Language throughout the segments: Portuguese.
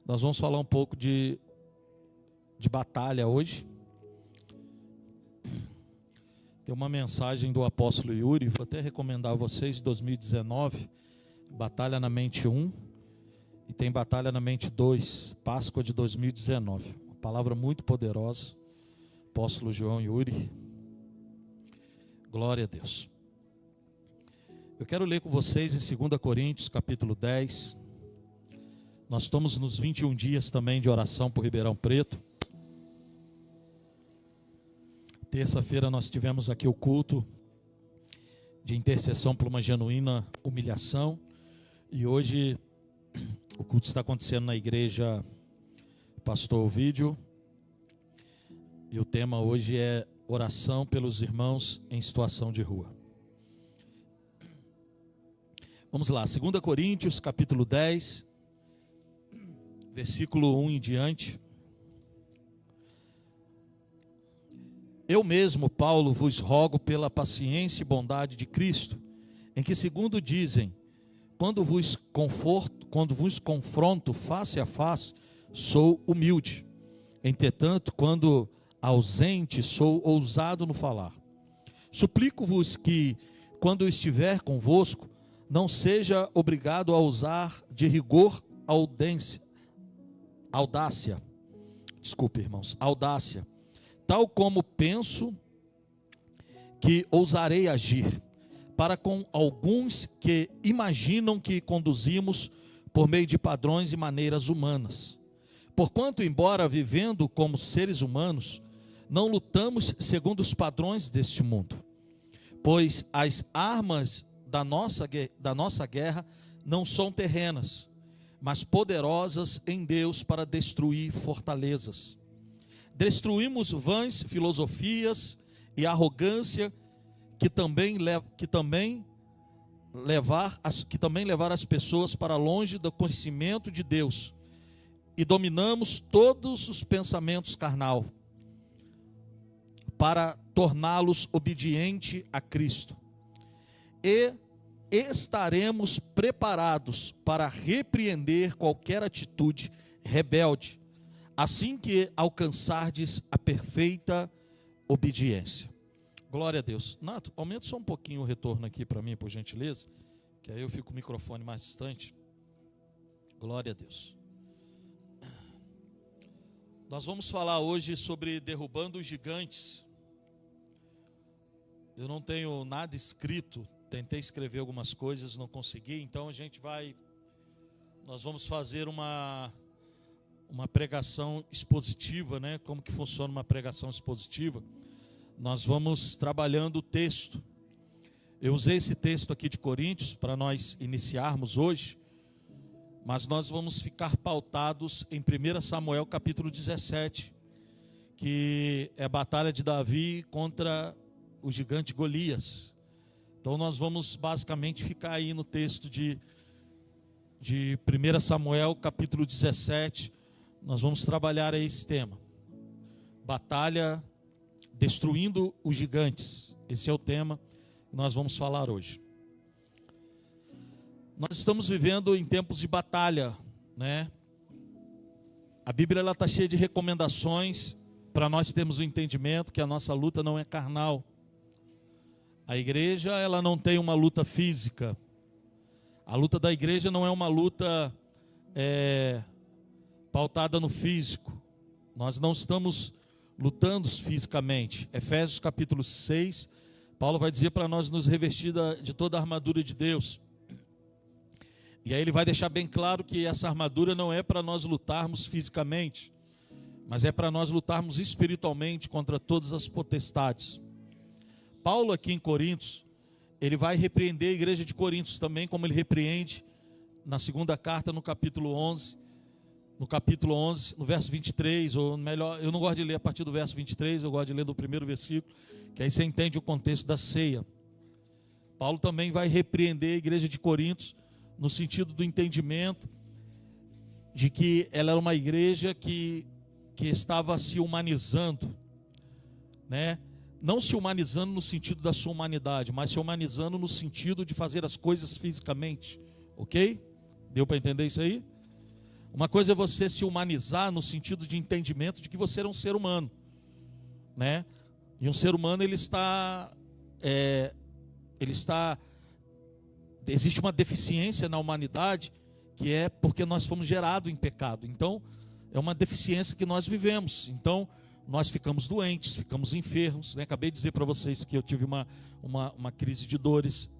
Nós vamos falar um pouco de batalha hoje. Tem uma mensagem do apóstolo Yuri, vou até recomendar a vocês, 2019, Batalha na Mente 1, e tem Batalha na Mente 2, Páscoa de 2019. Uma palavra muito poderosa, apóstolo João Yuri. Glória a Deus. Eu quero ler com vocês em 2 Coríntios, capítulo 10. Nós estamos nos 21 dias também de oração por Ribeirão Preto. Terça-feira nós tivemos aqui o culto de intercessão por uma genuína humilhação. E hoje o culto está acontecendo na igreja Pastor Ovídio. E o tema hoje é oração pelos irmãos em situação de rua. Vamos lá, 2 Coríntios, capítulo 10, versículo 1 em diante. Eu mesmo, Paulo, vos rogo pela paciência e bondade de Cristo, em que, segundo dizem, quando vos confronto face a face, sou humilde. Entretanto, quando ausente, sou ousado no falar. Suplico-vos que, quando estiver convosco, não seja obrigado a usar de rigor audácia, tal como penso que ousarei agir, para com alguns que imaginam que conduzimos por meio de padrões e maneiras humanas. Porquanto, embora vivendo como seres humanos, não lutamos segundo os padrões deste mundo, pois as armas da nossa guerra não são terrenas, mas poderosas em Deus para destruir fortalezas. Destruímos vãs filosofias e arrogância que também levar as pessoas para longe do conhecimento de Deus, e dominamos todos os pensamentos carnal para torná-los obedientes a Cristo. E estaremos preparados para repreender qualquer atitude rebelde, assim que alcançardes a perfeita obediência. Glória a Deus. Nato, aumenta só um pouquinho o retorno aqui para mim, por gentileza, que aí eu fico com o microfone mais distante. Glória a Deus. Nós vamos falar hoje sobre derrubando os gigantes. Eu não tenho nada escrito, tentei escrever algumas coisas, não consegui, então nós vamos fazer uma pregação expositiva, né? Como que funciona uma pregação expositiva? Nós vamos trabalhando o texto. Eu usei esse texto aqui de Coríntios para nós iniciarmos hoje, mas nós vamos ficar pautados em 1 Samuel capítulo 17, que é a batalha de Davi contra o gigante Golias. Então nós vamos basicamente ficar aí no texto de 1 Samuel capítulo 17, nós vamos trabalhar aí esse tema. Batalha destruindo os gigantes. Esse é o tema que nós vamos falar hoje. Nós estamos vivendo em tempos de batalha, né? A Bíblia está cheia de recomendações para nós termos o entendimento que a nossa luta não é carnal. A igreja, ela não tem uma luta física. A luta da igreja não é uma luta pautada no físico. Nós não estamos lutando fisicamente. Efésios capítulo 6, Paulo vai dizer para nós nos revestir de toda a armadura de Deus. E aí ele vai deixar bem claro que essa armadura não é para nós lutarmos fisicamente, mas é para nós lutarmos espiritualmente contra todas as potestades. Paulo aqui em Coríntios, ele vai repreender a igreja de Coríntios também, como ele repreende na segunda carta, no capítulo 11, no verso 23, ou melhor, eu não gosto de ler a partir do verso 23, eu gosto de ler do primeiro versículo, que aí você entende o contexto da ceia. Paulo também vai repreender a igreja de Coríntios, no sentido do entendimento de que ela era uma igreja que estava se humanizando, né? Não se humanizando no sentido da sua humanidade, mas se humanizando no sentido de fazer as coisas fisicamente, ok? Deu para entender isso aí? Uma coisa é você se humanizar no sentido de entendimento de que você é um ser humano, né? E um ser humano, existe uma deficiência na humanidade, que é porque nós fomos gerados em pecado. Então, é uma deficiência que nós vivemos. Então, nós ficamos doentes, ficamos enfermos, né? Acabei de dizer para vocês que eu tive uma crise de dores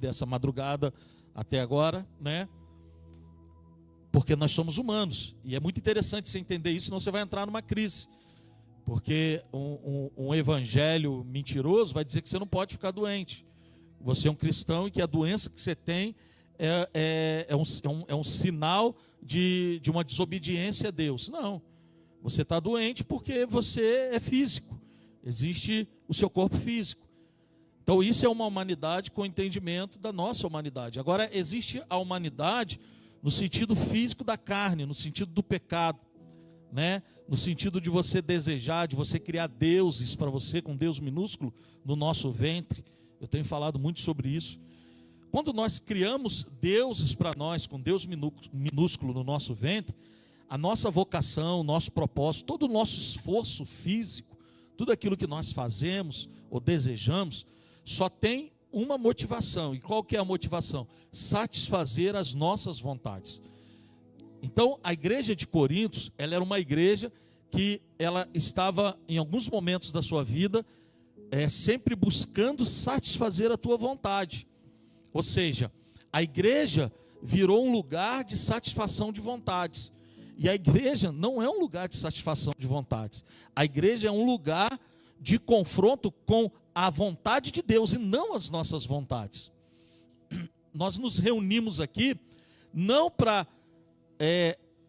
dessa madrugada até agora, né? Porque nós somos humanos. E é muito interessante você entender isso, senão você vai entrar numa crise. Porque um evangelho mentiroso vai dizer que você não pode ficar doente. Você é um cristão e que a doença que você tem é um sinal de uma desobediência a Deus. Não. Você está doente porque você é físico. Existe o seu corpo físico. Então isso é uma humanidade com entendimento da nossa humanidade. Agora existe a humanidade no sentido físico da carne, no sentido do pecado, né? No sentido de você desejar, de você criar deuses para você, com Deus minúsculo, no nosso ventre. Eu tenho falado muito sobre isso. Quando nós criamos deuses para nós, com Deus minúsculo no nosso ventre, a nossa vocação, o nosso propósito, todo o nosso esforço físico, tudo aquilo que nós fazemos ou desejamos, só tem uma motivação. E qual que é a motivação? Satisfazer as nossas vontades. Então, a igreja de Corinto, ela era uma igreja que ela estava, em alguns momentos da sua vida, sempre buscando satisfazer a tua vontade. Ou seja, a igreja virou um lugar de satisfação de vontades. E a igreja não é um lugar de satisfação de vontades. A igreja é um lugar de confronto com a vontade de Deus e não as nossas vontades. Nós nos reunimos aqui não para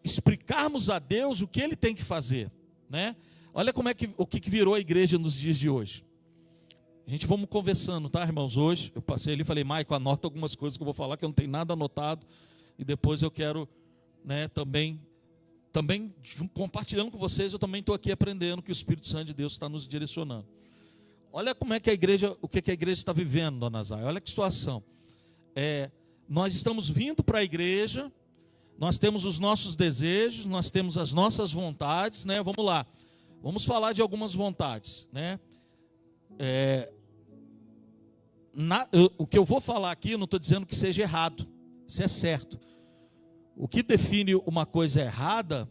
explicarmos a Deus o que Ele tem que fazer, né? Olha o que virou a igreja nos dias de hoje. A gente vamos conversando, tá, irmãos? Hoje eu passei ali e falei, Maico, anota algumas coisas que eu vou falar, que eu não tenho nada anotado, e depois eu quero, né, também compartilhando com vocês, eu também estou aqui aprendendo que o Espírito Santo de Deus está nos direcionando. Olha como é que a igreja, o que a igreja está vivendo, dona Zay. Olha que situação. Nós estamos vindo para a igreja, nós temos os nossos desejos, nós temos as nossas vontades, né? Vamos lá, vamos falar de algumas vontades, né? O que eu vou falar aqui, eu não estou dizendo que seja errado, isso é certo. O que define uma coisa errada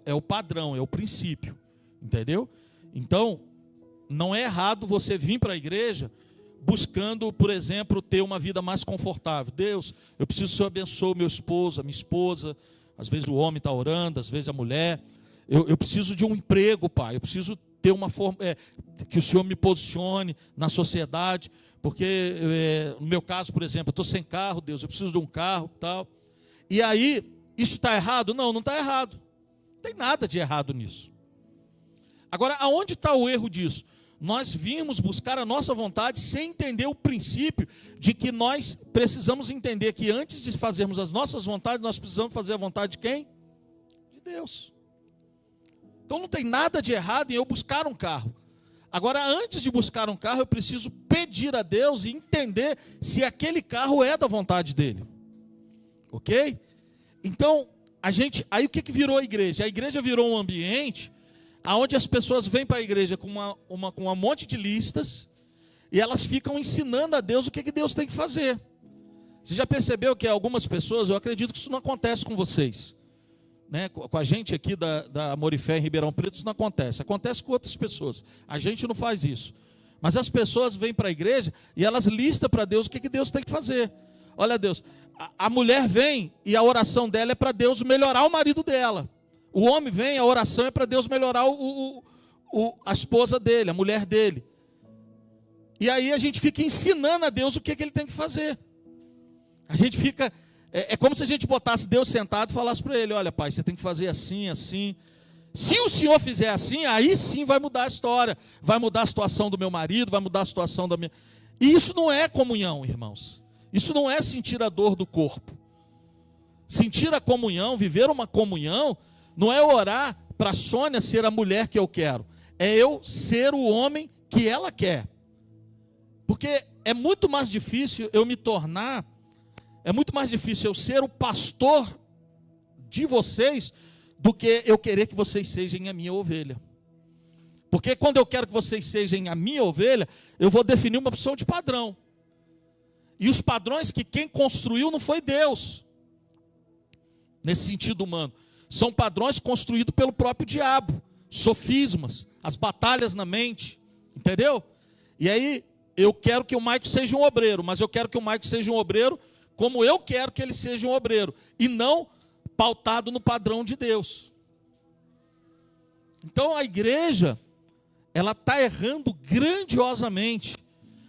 é o padrão, é o princípio, entendeu? Então, não é errado você vir para a igreja buscando, por exemplo, ter uma vida mais confortável. Deus, eu preciso que o Senhor abençoe meu esposo, a minha esposa. Às vezes o homem está orando, às vezes a mulher. Eu preciso de um emprego, Pai. Eu preciso ter uma forma, que o Senhor me posicione na sociedade. Porque, no meu caso, por exemplo, eu estou sem carro, Deus, eu preciso de um carro, tal. E aí, isso está errado? Não está errado. Não tem nada de errado nisso. Agora, aonde está o erro disso? Nós vimos buscar a nossa vontade sem entender o princípio de que nós precisamos entender que antes de fazermos as nossas vontades, nós precisamos fazer a vontade de quem? De Deus. Então não tem nada de errado em eu buscar um carro. Agora, antes de buscar um carro, eu preciso pedir a Deus e entender se aquele carro é da vontade dele. Ok? Então, aí o que virou a igreja? A igreja virou um ambiente onde as pessoas vêm para a igreja com um monte de listas e elas ficam ensinando a Deus o que Deus tem que fazer. Você já percebeu que algumas pessoas, eu acredito que isso não acontece com vocês, né? Com a gente aqui da Amor e Fé em Ribeirão Preto, isso não acontece. Acontece com outras pessoas. A gente não faz isso. Mas as pessoas vêm para a igreja e elas listam para Deus o que Deus tem que fazer. Olha, Deus, a mulher vem e a oração dela é para Deus melhorar o marido dela. O homem vem, a oração é para Deus melhorar a esposa dele, a mulher dele. E aí a gente fica ensinando a Deus o que ele tem que fazer. A gente fica... É como se a gente botasse Deus sentado e falasse para ele, olha, pai, você tem que fazer assim, assim. Se o Senhor fizer assim, aí sim vai mudar a história. Vai mudar a situação do meu marido, vai mudar a situação da minha... E isso não é comunhão, irmãos. Isso não é sentir a dor do corpo. Sentir a comunhão, viver uma comunhão, não é orar para a Sônia ser a mulher que eu quero. É eu ser o homem que ela quer. Porque é muito mais difícil eu me tornar, é muito mais difícil eu ser o pastor de vocês do que eu querer que vocês sejam a minha ovelha. Porque quando eu quero que vocês sejam a minha ovelha, eu vou definir uma opção de padrão. E os padrões que quem construiu não foi Deus, nesse sentido humano. São padrões construídos pelo próprio diabo, sofismas, as batalhas na mente, entendeu? E aí, eu quero que o Maico seja um obreiro, mas eu quero que o Maico seja um obreiro como eu quero que ele seja um obreiro, e não pautado no padrão de Deus. Então a igreja, ela está errando grandiosamente,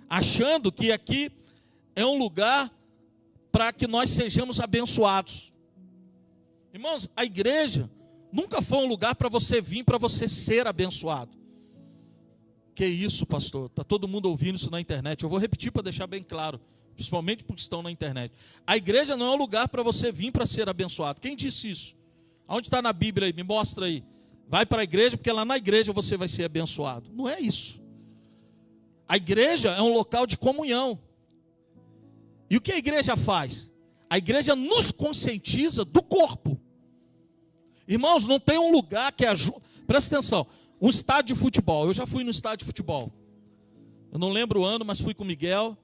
achando que aqui é um lugar para que nós sejamos abençoados. Irmãos, a igreja nunca foi um lugar para você vir, para você ser abençoado. Que isso, pastor? Está todo mundo ouvindo isso na internet. Eu vou repetir para deixar bem claro, principalmente porque estão na internet. A igreja não é um lugar para você vir para ser abençoado. Quem disse isso? Onde está na Bíblia aí? Me mostra aí. Vai para a igreja, porque lá na igreja você vai ser abençoado. Não é isso. A igreja é um local de comunhão. E o que a igreja faz? A igreja nos conscientiza do corpo. Irmãos, não tem um lugar que ajuda. Presta atenção. Um estádio de futebol. Eu já fui no estádio de futebol. Eu não lembro o ano, mas fui com o Miguel.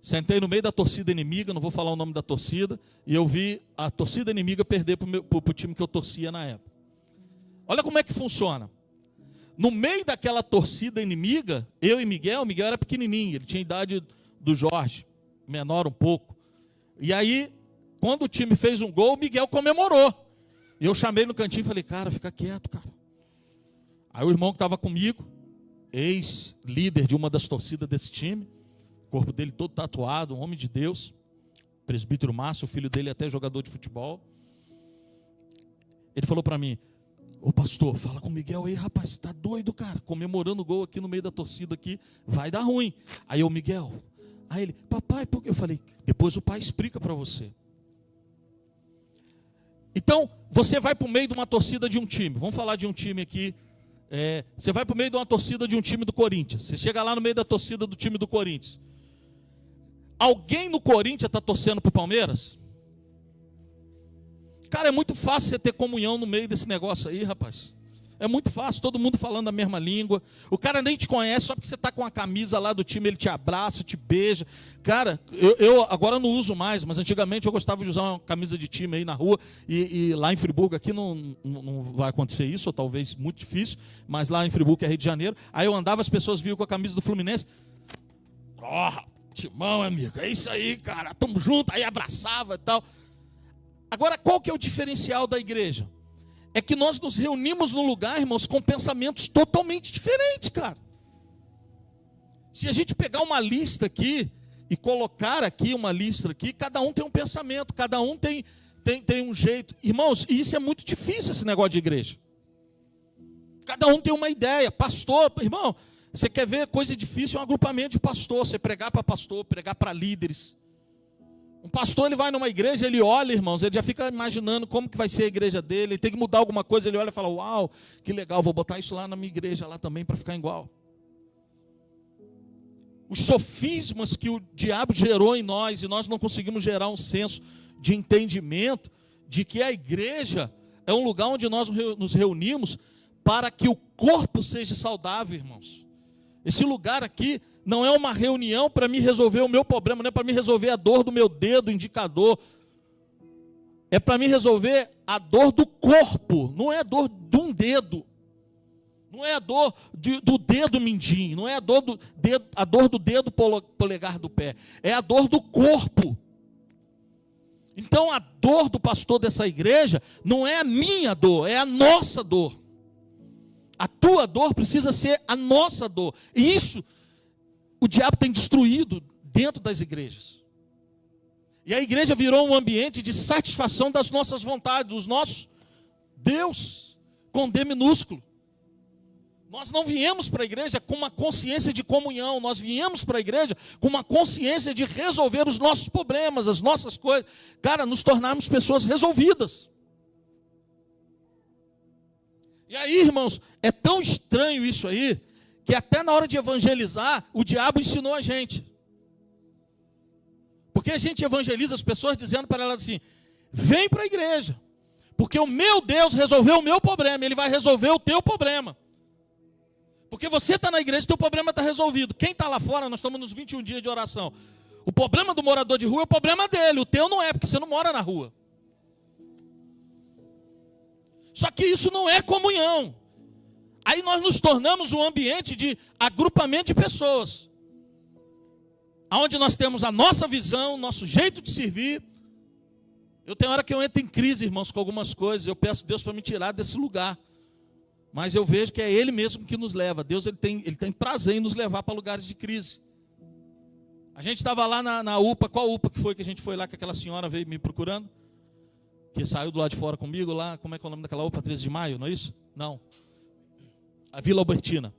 Sentei no meio da torcida inimiga, não vou falar o nome da torcida, e eu vi a torcida inimiga perder para o time que eu torcia na época. Olha como é que funciona. No meio daquela torcida inimiga, eu e Miguel era pequenininho, ele tinha a idade do Jorge, menor um pouco. E aí, quando o time fez um gol, o Miguel comemorou. E eu chamei no cantinho e falei, cara, fica quieto, cara. Aí o irmão que estava comigo, ex-líder de uma das torcidas desse time, o corpo dele todo tatuado, um homem de Deus, presbítero Márcio, o filho dele é até jogador de futebol. Ele falou para mim, ô pastor, fala com o Miguel aí, rapaz, tá doido, cara, comemorando o gol aqui no meio da torcida aqui, vai dar ruim. Aí eu, Miguel, aí ele, papai, por quê? Eu falei, depois o pai explica para você. Então, você vai para o meio de uma torcida de um time, vamos falar de um time aqui, você vai para o meio de uma torcida de um time do Corinthians, você chega lá no meio da torcida do time do Corinthians. Alguém no Corinthians está torcendo para o Palmeiras? Cara, é muito fácil você ter comunhão no meio desse negócio aí, rapaz. É muito fácil, todo mundo falando a mesma língua. O cara nem te conhece, só porque você está com a camisa lá do time, ele te abraça, te beija. Cara, eu agora não uso mais, mas antigamente eu gostava de usar uma camisa de time aí na rua. E lá em Friburgo, aqui não vai acontecer isso, ou talvez muito difícil, mas lá em Friburgo, que é Rio de Janeiro, aí eu andava, as pessoas viam com a camisa do Fluminense. Timão, amigo, é isso aí, cara, tamo junto, aí abraçava e tal. Agora, qual que é o diferencial da igreja? É que nós nos reunimos num lugar, irmãos, com pensamentos totalmente diferentes, cara. Se a gente pegar uma lista aqui e colocar aqui uma lista aqui, cada um tem um pensamento, cada um tem um jeito. Irmãos, e isso é muito difícil, esse negócio de igreja. Cada um tem uma ideia. Pastor, irmão, você quer ver coisa difícil? É um agrupamento de pastor, você pregar para pastor, pregar para líderes. Um pastor, ele vai numa igreja, ele olha, irmãos, ele já fica imaginando como que vai ser a igreja dele, ele tem que mudar alguma coisa, ele olha e fala, uau, que legal, vou botar isso lá na minha igreja lá também para ficar igual. Os sofismas que o diabo gerou em nós, e nós não conseguimos gerar um senso de entendimento de que a igreja é um lugar onde nós nos reunimos para que o corpo seja saudável, irmãos. Esse lugar aqui não é uma reunião para me resolver o meu problema, não é para me resolver a dor do meu dedo indicador. É para me resolver a dor do corpo, não é a dor de um dedo. Não é a dor do dedo mindinho, não é a dor do dedo polegar do pé. É a dor do corpo. Então a dor do pastor dessa igreja não é a minha dor, é a nossa dor. A tua dor precisa ser a nossa dor. E isso o diabo tem destruído dentro das igrejas. E a igreja virou um ambiente de satisfação das nossas vontades, dos nossos Deus, com D minúsculo. Nós não viemos para a igreja com uma consciência de comunhão, nós viemos para a igreja com uma consciência de resolver os nossos problemas, as nossas coisas. Cara, nos tornarmos pessoas resolvidas. E aí, irmãos, é tão estranho isso aí, que até na hora de evangelizar, o diabo ensinou a gente. Porque a gente evangeliza as pessoas dizendo para elas assim, vem para a igreja, Porque o meu Deus resolveu o meu problema, Ele vai resolver o teu problema. Porque você está na igreja, teu problema está resolvido. Quem está lá fora, nós estamos nos 21 dias de oração. O problema do morador de rua é o problema dele, o teu não é, porque você não mora na rua. Só que isso não é comunhão. Aí nós nos tornamos um ambiente de agrupamento de pessoas. Onde nós temos a nossa visão, nosso jeito de servir. Eu tenho hora que eu entro em crise, irmãos, com algumas coisas. Eu peço a Deus para me tirar desse lugar. Mas eu vejo que é Ele mesmo que nos leva. Deus ele tem prazer em nos levar para lugares de crise. A gente estava lá na UPA. Qual UPA que foi que a gente foi lá, que aquela senhora veio me procurando? Que saiu do lado de fora comigo lá. Como é que é o nome daquela UPA? 13 de maio, não é isso? Não. A Vila Albertina.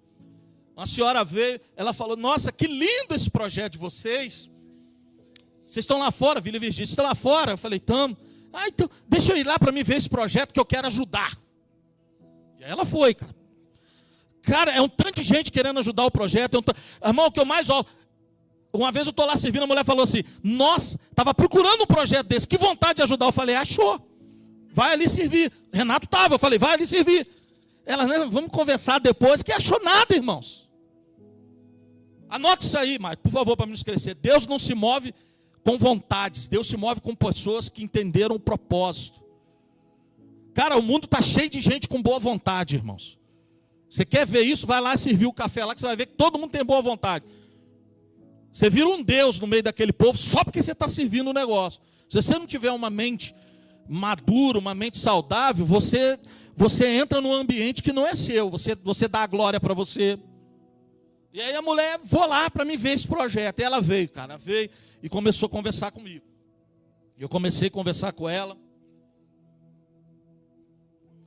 Uma senhora veio, ela falou, nossa, que lindo esse projeto de vocês. Vocês estão lá fora, Vila Virgínia, vocês estão lá fora? Eu falei, estamos. Ah, então, deixa eu ir lá para mim ver esse projeto que eu quero ajudar. E aí ela foi, cara. Cara, é um tanto de gente querendo ajudar o projeto. Irmão, o que eu mais... Uma vez eu estou lá servindo, a mulher falou assim, nossa, estava procurando um projeto desse, que vontade de ajudar. Eu falei, achou. Vai ali servir. Renato estava, eu falei, vai ali servir. Ela, não, vamos conversar depois, que achou nada, irmãos. Anote isso aí, mas por favor, para me não esquecer. Deus não se move com vontades, Deus se move com pessoas que entenderam o propósito. Cara, o mundo está cheio de gente com boa vontade, irmãos. Você quer ver isso? Vai lá servir o café lá, que você vai ver que todo mundo tem boa vontade. Você vira um Deus no meio daquele povo só porque você está servindo o negócio. Se você não tiver uma mente madura, uma mente saudável, você entra num ambiente que não é seu. Você dá a glória para você. E aí a mulher, vou lá para me ver esse projeto. E ela veio, cara, veio e começou a conversar comigo. Eu comecei a conversar com ela.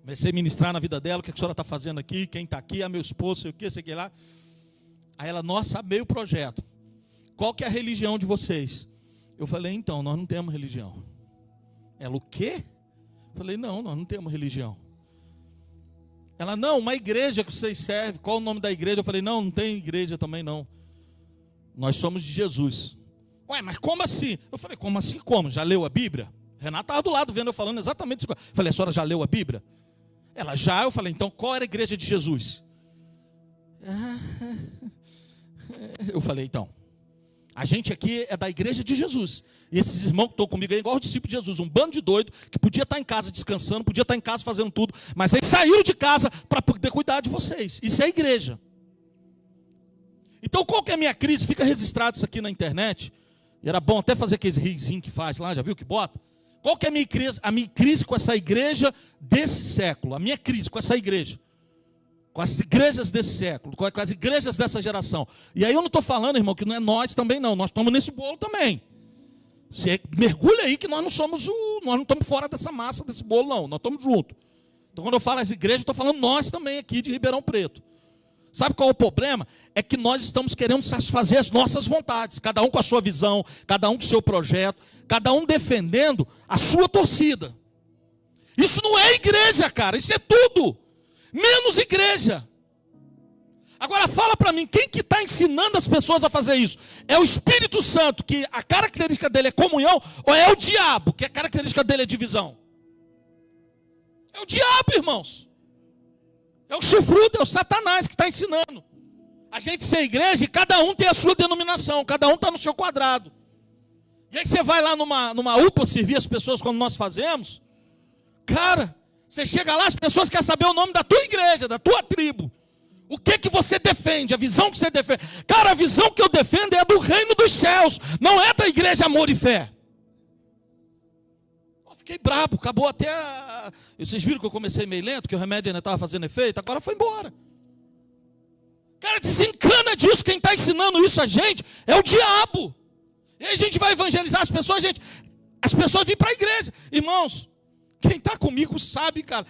Comecei a ministrar na vida dela, o que a senhora está fazendo aqui, quem está aqui, meu esposo, sei o que, sei o que lá. Aí ela, nossa, amei o projeto. Qual que é a religião de vocês? Eu falei, então, nós não temos religião. Ela, o quê? Eu falei, não, nós não temos religião. Ela, não, uma igreja que vocês servem, qual o nome da igreja? Eu falei, não tem igreja também não. Nós somos de Jesus. Ué, mas como assim? Eu falei, como assim? Como? Já leu a Bíblia? Renato estava do lado vendo eu falando exatamente isso. Eu falei, a senhora já leu a Bíblia? Ela, já. Eu falei, então qual era a igreja de Jesus? Eu falei, então, a gente aqui é da igreja de Jesus. E esses irmãos que estão comigo aí, igual o discípulo de Jesus, um bando de doido, que podia estar em casa descansando, podia estar em casa fazendo tudo, mas eles saíram de casa para poder cuidar de vocês. Isso é a igreja. Então qual que é a minha crise? Fica registrado isso aqui na internet. E era bom até fazer aqueles risinhos que faz lá, já viu que bota? Qual que é a minha crise? A minha crise com essa igreja desse século. A minha crise com essa igreja. Com as igrejas desse século, com as igrejas dessa geração. E aí eu não estou falando, irmão, que não é nós também não. Nós estamos nesse bolo também. Você mergulha aí que nós não somos nós não estamos fora dessa massa, desse bolo, não. Nós estamos juntos. Então quando eu falo as igrejas, eu estou falando nós também aqui de Ribeirão Preto. Sabe qual é o problema? É que nós estamos querendo satisfazer as nossas vontades. Cada um com a sua visão, cada um com o seu projeto, cada um defendendo a sua torcida. Isso não é igreja, cara. Isso é tudo. Menos igreja. Agora fala para mim, quem que está ensinando as pessoas a fazer isso? É o Espírito Santo, que a característica dele é comunhão, ou é o diabo, que a característica dele é divisão? É o diabo, irmãos. É o chifrudo, é o Satanás que está ensinando a gente ser igreja e cada um tem a sua denominação, cada um está no seu quadrado. E aí você vai lá numa UPA servir as pessoas como nós fazemos, cara, você chega lá, as pessoas querem saber o nome da tua igreja, da tua tribo. O que você defende, a visão que você defende. Cara, a visão que eu defendo é do reino dos céus, não é da igreja Amor e Fé. Eu fiquei brabo, acabou até Vocês viram que eu comecei meio lento, que o remédio ainda estava fazendo efeito, agora foi embora. Cara, desencana disso, quem está ensinando isso a gente é o diabo. E aí a gente vai evangelizar as pessoas, as pessoas vêm para a igreja. Irmãos, quem está comigo sabe, cara,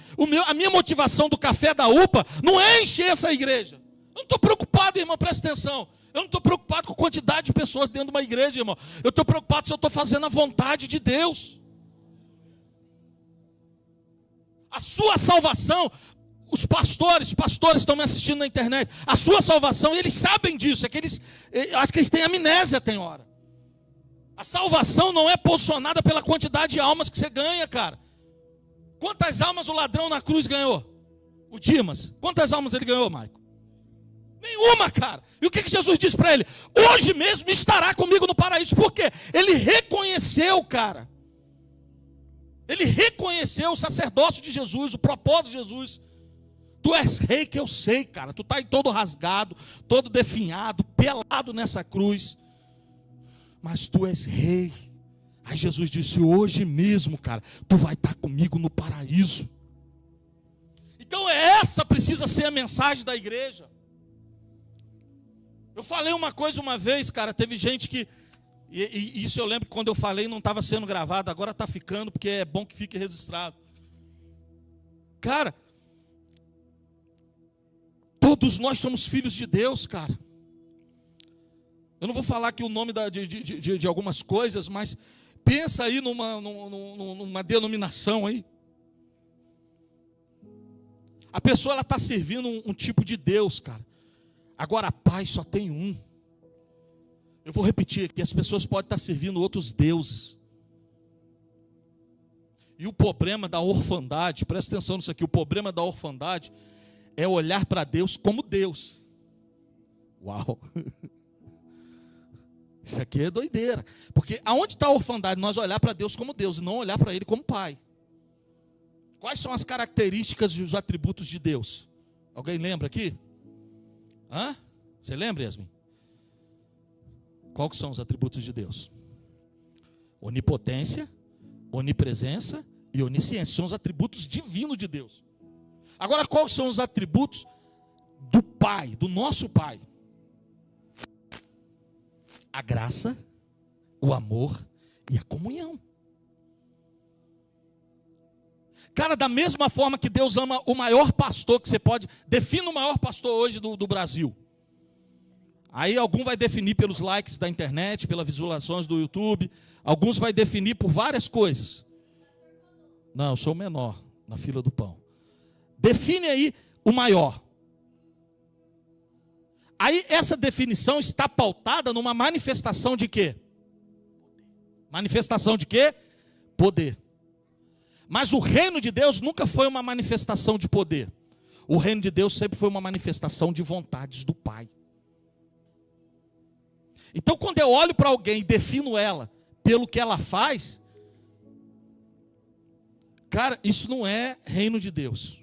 a minha motivação do café da UPA não é encher essa igreja. Eu não estou preocupado, irmão, presta atenção. Eu não estou preocupado com a quantidade de pessoas dentro de uma igreja, irmão. Eu estou preocupado se eu estou fazendo a vontade de Deus. A sua salvação, os pastores estão me assistindo na internet. A sua salvação, eles sabem disso. Acho que eles têm amnésia, tem hora. A salvação não é posicionada pela quantidade de almas que você ganha, cara. Quantas almas o ladrão na cruz ganhou? O Dimas. Quantas almas ele ganhou, Maico? Nenhuma, cara. E o que Jesus disse para ele? Hoje mesmo estará comigo no paraíso. Por quê? Ele reconheceu, cara. Ele reconheceu o sacerdócio de Jesus, o propósito de Jesus. Tu és rei, que eu sei, cara. Tu está aí todo rasgado, todo definhado, pelado nessa cruz. Mas tu és rei. Aí Jesus disse, hoje mesmo, cara, tu vai estar comigo no paraíso. Então essa precisa ser a mensagem da igreja. Eu falei uma coisa uma vez, cara, teve gente que... E isso eu lembro que quando eu falei não estava sendo gravado, agora está ficando, porque é bom que fique registrado. Cara, todos nós somos filhos de Deus, cara. Eu não vou falar aqui o nome de algumas coisas, mas pensa aí numa denominação aí. A pessoa ela está servindo um tipo de Deus, cara. Agora a paz só tem um. Eu vou repetir aqui, as pessoas podem estar servindo outros deuses. E o problema da orfandade, presta atenção nisso aqui, o problema da orfandade é olhar para Deus como Deus. Uau! Isso aqui é doideira. Porque aonde está a orfandade? Nós olhar para Deus como Deus e não olhar para Ele como Pai. Quais são as características e os atributos de Deus? Alguém lembra aqui? Hã? Você lembra, Yasmin? Quais são os atributos de Deus? Onipotência, onipresença e onisciência. São os atributos divinos de Deus. Agora, quais são os atributos do Pai, do nosso Pai? A graça, o amor e a comunhão. Cara, da mesma forma que Deus ama o maior pastor que você pode... Defina o maior pastor hoje do Brasil. Aí algum vai definir pelos likes da internet, pelas visualizações do YouTube. Alguns vai definir por várias coisas. Não, eu sou o menor na fila do pão. Define aí o maior. Aí essa definição está pautada numa manifestação de quê? Manifestação de quê? Poder. Mas o reino de Deus nunca foi uma manifestação de poder. O reino de Deus sempre foi uma manifestação de vontades do Pai. Então quando eu olho para alguém e defino ela pelo que ela faz, cara, isso não é reino de Deus.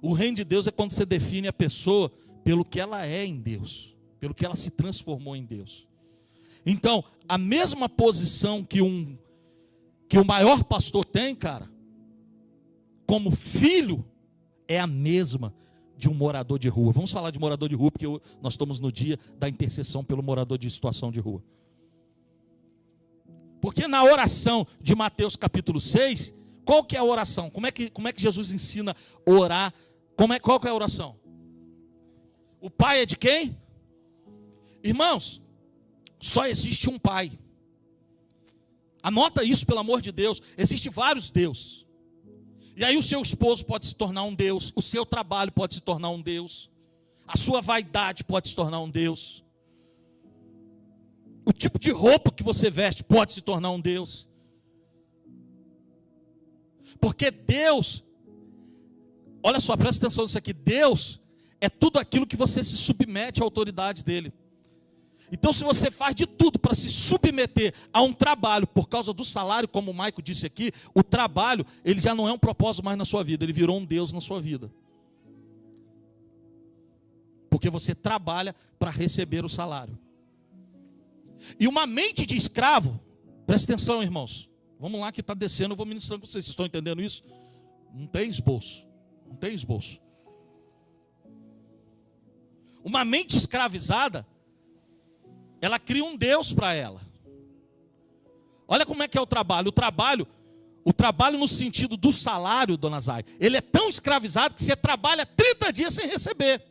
O reino de Deus é quando você define a pessoa pelo que ela é em Deus, pelo que ela se transformou em Deus. Então, a mesma posição que o maior pastor tem, cara, como filho, é a mesma de um morador de rua. Vamos falar de morador de rua, porque nós estamos no dia da intercessão pelo morador de situação de rua. Porque na oração de Mateus capítulo 6, qual que é a oração? Como é que Jesus ensina a orar? Qual que é a oração? O pai é de quem? Irmãos, só existe um pai. Anota isso, pelo amor de Deus. Existem vários deuses. E aí o seu esposo pode se tornar um Deus. O seu trabalho pode se tornar um Deus. A sua vaidade pode se tornar um Deus. O tipo de roupa que você veste pode se tornar um Deus. Porque Deus, olha só, presta atenção nisso aqui. Deus é tudo aquilo que você se submete à autoridade dele. Então se você faz de tudo para se submeter a um trabalho por causa do salário, como o Maico disse aqui, o trabalho, ele já não é um propósito mais na sua vida, ele virou um Deus na sua vida. Porque você trabalha para receber o salário. E uma mente de escravo, presta atenção, irmãos, vamos lá que está descendo, eu vou ministrando com vocês estão entendendo isso? Não tem esboço, não tem esboço. Uma mente escravizada, ela cria um Deus para ela. Olha como é que é o trabalho. O trabalho no sentido do salário, dona Zay, ele é tão escravizado que você trabalha 30 dias sem receber.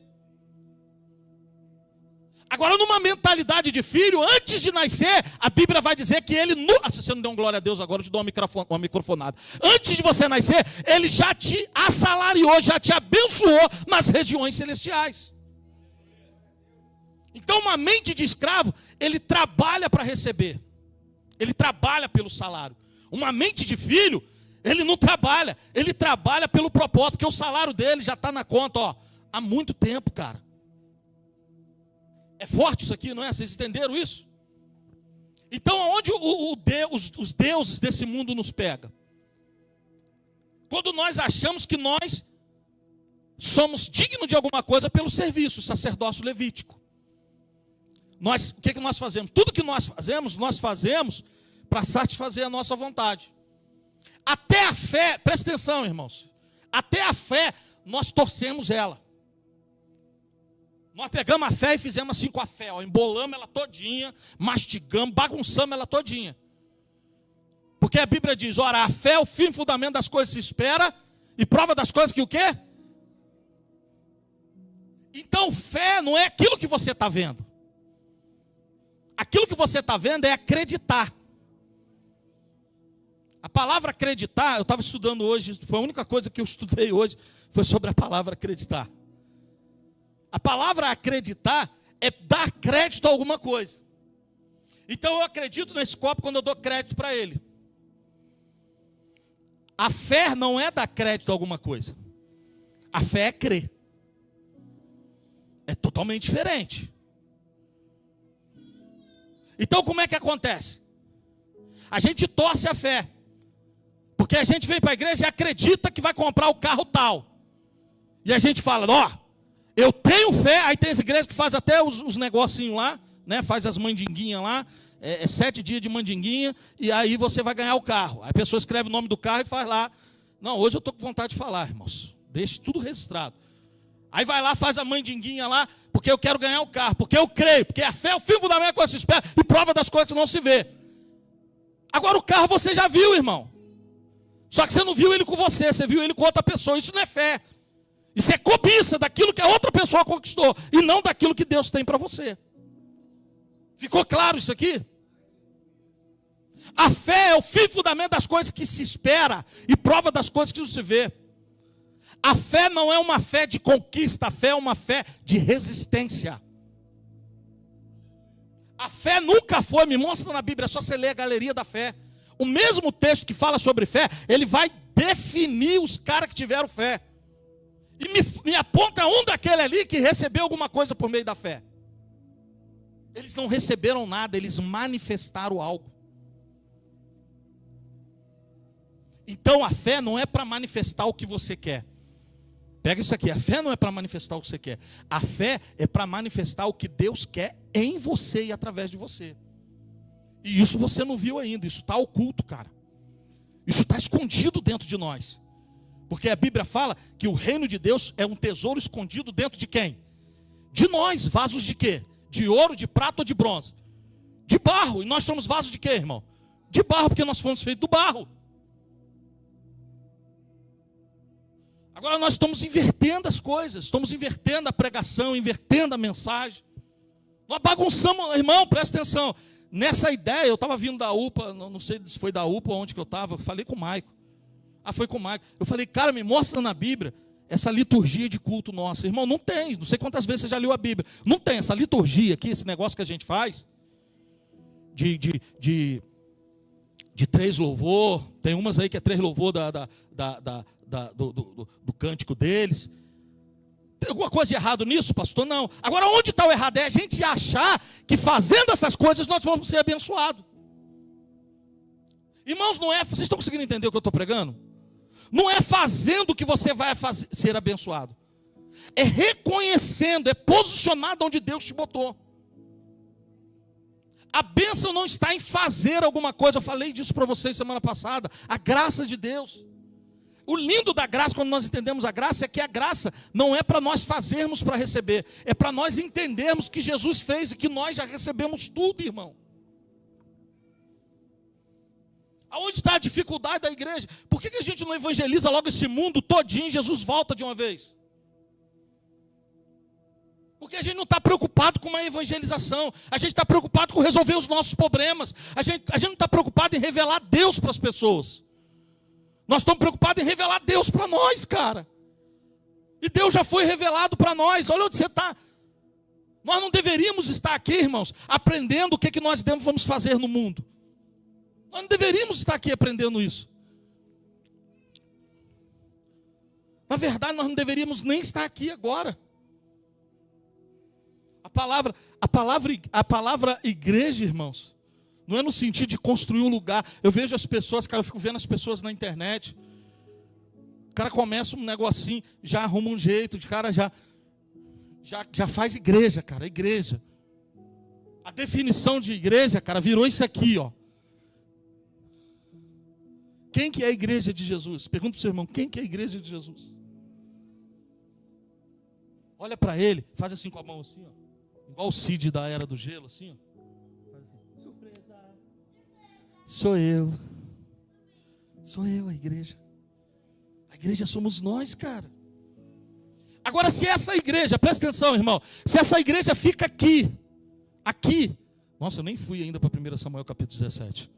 Agora, numa mentalidade de filho, antes de nascer, a Bíblia vai dizer que ele... Se você não deu uma glória a Deus agora, eu te dou uma microfonada. Antes de você nascer, ele já te assalariou, já te abençoou nas regiões celestiais. Então, uma mente de escravo, ele trabalha para receber. Ele trabalha pelo salário. Uma mente de filho, Ele não trabalha, ele trabalha pelo propósito, porque o salário dele já está na conta, ó, há muito tempo, cara. É forte isso aqui, não é? Vocês entenderam isso? Então, aonde os deuses desse mundo nos pegam? Quando nós achamos que nós somos dignos de alguma coisa pelo serviço, sacerdócio levítico. O que nós fazemos? Tudo que nós fazemos para satisfazer a nossa vontade. Até a fé, presta atenção, irmãos. Até a fé, nós torcemos ela. Nós pegamos a fé e fizemos assim com a fé, ó, embolamos ela todinha, mastigamos, bagunçamos ela todinha. Porque a Bíblia diz, ora, a fé é o fim e fundamento das coisas que se espera, e prova das coisas que o quê? Então, fé não é aquilo que você está vendo. Aquilo que você está vendo é acreditar. A palavra acreditar, eu estava estudando hoje, foi a única coisa que eu estudei hoje, foi sobre a palavra acreditar. A palavra acreditar é dar crédito a alguma coisa. Então eu acredito nesse copo quando eu dou crédito para ele. A fé não é dar crédito a alguma coisa. A fé é crer. É totalmente diferente. Então como é que acontece? A gente torce a fé. Porque a gente vem para a igreja e acredita que vai comprar o carro tal. E a gente fala, ó, eu tenho fé. Aí tem as igrejas que fazem até os negocinhos lá, né? Faz as mandinguinhas lá. 7 dias de mandinguinha. E aí você vai ganhar o carro. Aí a pessoa escreve o nome do carro e faz lá. Não, hoje eu estou com vontade de falar, irmãos. Deixe tudo registrado. Aí vai lá, faz a mandinguinha lá, porque eu quero ganhar o carro, porque eu creio, porque a fé é o fim fundamental da coisa que se espera e prova das coisas que não se vê. Agora o carro você já viu, irmão. Só que você não viu ele com você, você viu ele com outra pessoa. Isso não é fé. Isso é cobiça daquilo que a outra pessoa conquistou e não daquilo que Deus tem para você. Ficou claro isso aqui? A fé é o fim fundamento das coisas que se espera e prova das coisas que não se vê. A fé não é uma fé de conquista, a fé é uma fé de resistência. A fé nunca foi, me mostra na Bíblia, é só você ler a galeria da fé. O mesmo texto que fala sobre fé, ele vai definir os caras que tiveram fé. E me aponta um daquele ali que recebeu alguma coisa por meio da fé. Eles não receberam nada, eles manifestaram algo. Então a fé não é para manifestar o que você quer. Pega isso aqui, a fé não é para manifestar o que você quer. A fé é para manifestar o que Deus quer em você e através de você. E isso você não viu ainda, isso está oculto, cara. Isso está escondido dentro de nós. Porque a Bíblia fala que o reino de Deus é um tesouro escondido dentro de quem? De nós, vasos de quê? De ouro, de prata ou de bronze? De barro, e nós somos vasos de quê, irmão? De barro, porque nós fomos feitos do barro. Agora nós estamos invertendo as coisas, estamos invertendo a pregação, invertendo a mensagem. Nós bagunçamos, irmão, presta atenção. Nessa ideia, eu estava vindo da UPA, não sei se foi da UPA ou onde que eu estava, falei com o Maico. Foi com o Maico. Eu falei, cara, me mostra na Bíblia essa liturgia de culto nossa. Irmão, não tem, não sei quantas vezes você já leu a Bíblia. Não tem essa liturgia aqui, esse negócio que a gente faz, de 3 louvor, tem umas aí que é 3 louvor do cântico deles. Tem alguma coisa de errado nisso, pastor? Não. Agora, onde está o errado? É a gente achar que fazendo essas coisas nós vamos ser abençoados. Irmãos, não é, vocês estão conseguindo entender o que eu estou pregando? Não é fazendo que você vai ser abençoado. É reconhecendo, é posicionado onde Deus te botou. A bênção não está em fazer alguma coisa. Eu falei disso para vocês semana passada. A graça de Deus. O lindo da graça, quando nós entendemos a graça, é que a graça não é para nós fazermos para receber. É para nós entendermos que Jesus fez e que nós já recebemos tudo, irmão. Aonde está a dificuldade da igreja? Por que a gente não evangeliza logo esse mundo todinho e Jesus volta de uma vez? Porque a gente não está preocupado com uma evangelização. A gente está preocupado com resolver os nossos problemas. A gente não está preocupado em revelar Deus para as pessoas. Nós estamos preocupados em revelar Deus para nós, cara. E Deus já foi revelado para nós. Olha onde você está. Nós não deveríamos estar aqui, irmãos, aprendendo o que nós vamos fazer no mundo. Nós não deveríamos estar aqui aprendendo isso. Na verdade, nós não deveríamos nem estar aqui agora. A palavra igreja, irmãos, não é no sentido de construir um lugar. Eu vejo as pessoas, cara, eu fico vendo as pessoas na internet. O cara começa um negocinho, já arruma um jeito, o cara já faz igreja, cara, igreja. A definição de igreja, cara, virou isso aqui, ó. Quem que é a igreja de Jesus? Pergunta para o seu irmão, quem que é a igreja de Jesus? Olha para ele, faz assim com a mão assim, ó. Igual o Cid da Era do Gelo, assim, ó. Faz assim. Surpresa. Sou eu a igreja. A igreja somos nós, cara. Agora, se essa igreja, presta atenção, irmão, se essa igreja fica aqui, nossa, eu nem fui ainda para 1 Samuel capítulo 17.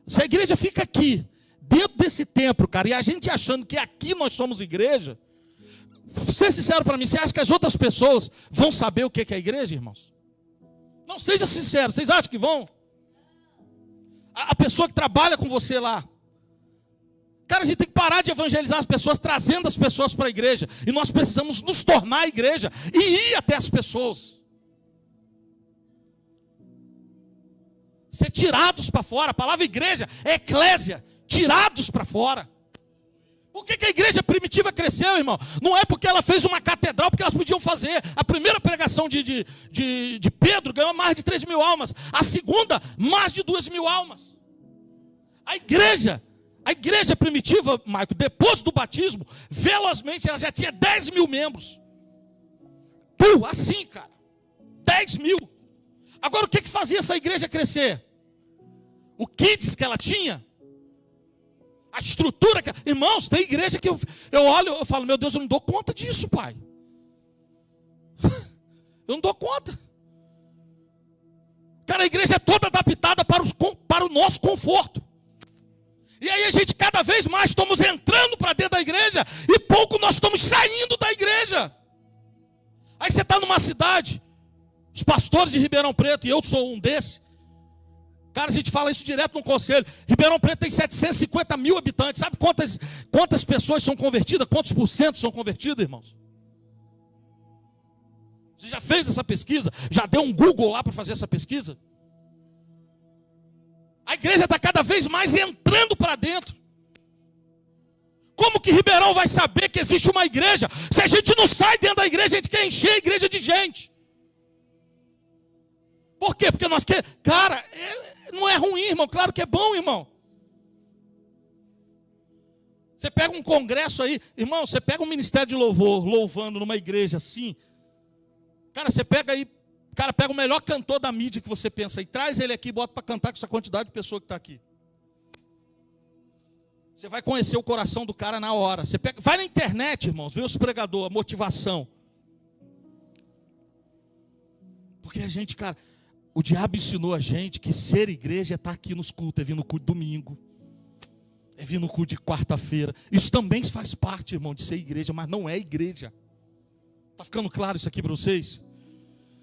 Se a igreja fica aqui, dentro desse templo, cara, e a gente achando que aqui nós somos igreja, ser sincero para mim, você acha que as outras pessoas vão saber o que é a igreja, irmãos? Não, seja sincero, vocês acham que vão? A pessoa que trabalha com você lá, cara, a gente tem que parar de evangelizar as pessoas, trazendo as pessoas para a igreja, e nós precisamos nos tornar a igreja, e ir até as pessoas. Ser tirados para fora, a palavra igreja é eclésia, tirados para fora. Por que a igreja primitiva cresceu, irmão? Não é porque ela fez uma catedral, porque elas podiam fazer. A primeira pregação de Pedro ganhou mais de 3.000 almas. A segunda, mais de 2.000 almas. A igreja primitiva, Maico, depois do batismo, velozmente ela já tinha 10.000 membros. Assim, cara. 10.000. Agora, o que fazia essa igreja crescer? O kids que ela tinha? A estrutura que... Irmãos, tem igreja que eu olho, eu falo, meu Deus, eu não dou conta disso, pai. Eu não dou conta. Cara, a igreja é toda adaptada para o nosso conforto. E aí a gente cada vez mais estamos entrando para dentro da igreja e pouco nós estamos saindo da igreja. Aí você está numa cidade, os pastores de Ribeirão Preto, e eu sou um desses. Cara, a gente fala isso direto no conselho. Ribeirão Preto tem 750 mil habitantes. Sabe quantas pessoas são convertidas? Quantos por cento são convertidos, irmãos? Você já fez essa pesquisa? Já deu um Google lá para fazer essa pesquisa? A igreja está cada vez mais entrando para dentro. Como que Ribeirão vai saber que existe uma igreja? Se a gente não sai dentro da igreja, a gente quer encher a igreja de gente. Por quê? Porque nós queremos... Cara, não é ruim, irmão. Claro que é bom, irmão. Você pega um congresso aí, irmão, você pega um ministério de louvor, louvando numa igreja assim. Cara, você pega aí, cara, pega o melhor cantor da mídia que você pensa e traz ele aqui e bota para cantar com essa quantidade de pessoa que está aqui. Você vai conhecer o coração do cara na hora. Você pega, vai na internet, irmãos, vê os pregadores, a motivação. Porque a gente, cara... O diabo ensinou a gente que ser igreja é estar aqui nos cultos, é vir no culto de domingo, é vir no culto de quarta-feira. Isso também faz parte, irmão, de ser igreja, mas não é igreja. Está ficando claro isso aqui para vocês?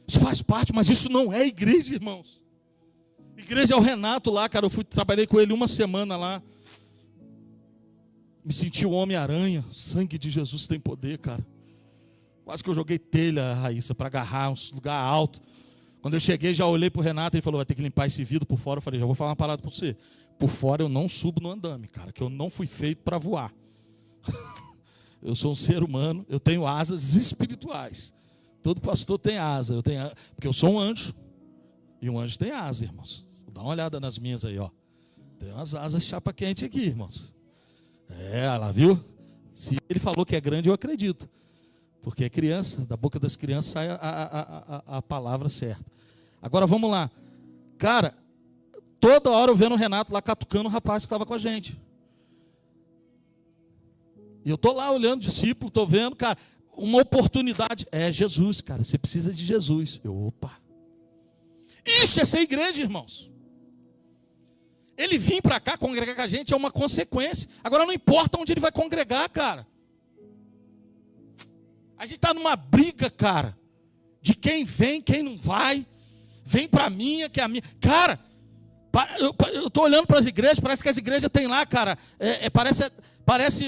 Isso faz parte, mas isso não é igreja, irmãos. Igreja é o Renato lá, cara, trabalhei com ele uma semana lá. Me senti o Homem-Aranha, sangue de Jesus tem poder, cara. Quase que eu joguei telha, Raíssa, para agarrar um lugar alto. Quando eu cheguei, já olhei para o Renato e ele falou, vai ter que limpar esse vidro por fora. Eu falei, já vou falar uma parada para você. Por fora eu não subo no andame, cara, que eu não fui feito para voar. Eu sou um ser humano, eu tenho asas espirituais. Todo pastor tem asa, porque eu sou um anjo. E um anjo tem asa, irmãos. Dá uma olhada nas minhas aí, ó. Tem umas asas chapa quente aqui, irmãos. Lá, viu? Se ele falou que é grande, eu acredito. Porque é criança, da boca das crianças sai a palavra certa. Agora vamos lá. Cara, toda hora eu vendo o Renato lá catucando o rapaz que estava com a gente. E eu estou lá olhando, discípulo, estou vendo, cara, uma oportunidade. É Jesus, cara, você precisa de Jesus. Opa. Isso é ser igreja, irmãos. Ele vir para cá congregar com a gente é uma consequência. Agora não importa onde ele vai congregar, cara. A gente está numa briga, cara, de quem vem, quem não vai. Vem para a minha, que é a minha. Cara, eu estou olhando para as igrejas, parece que as igrejas têm lá, cara, parece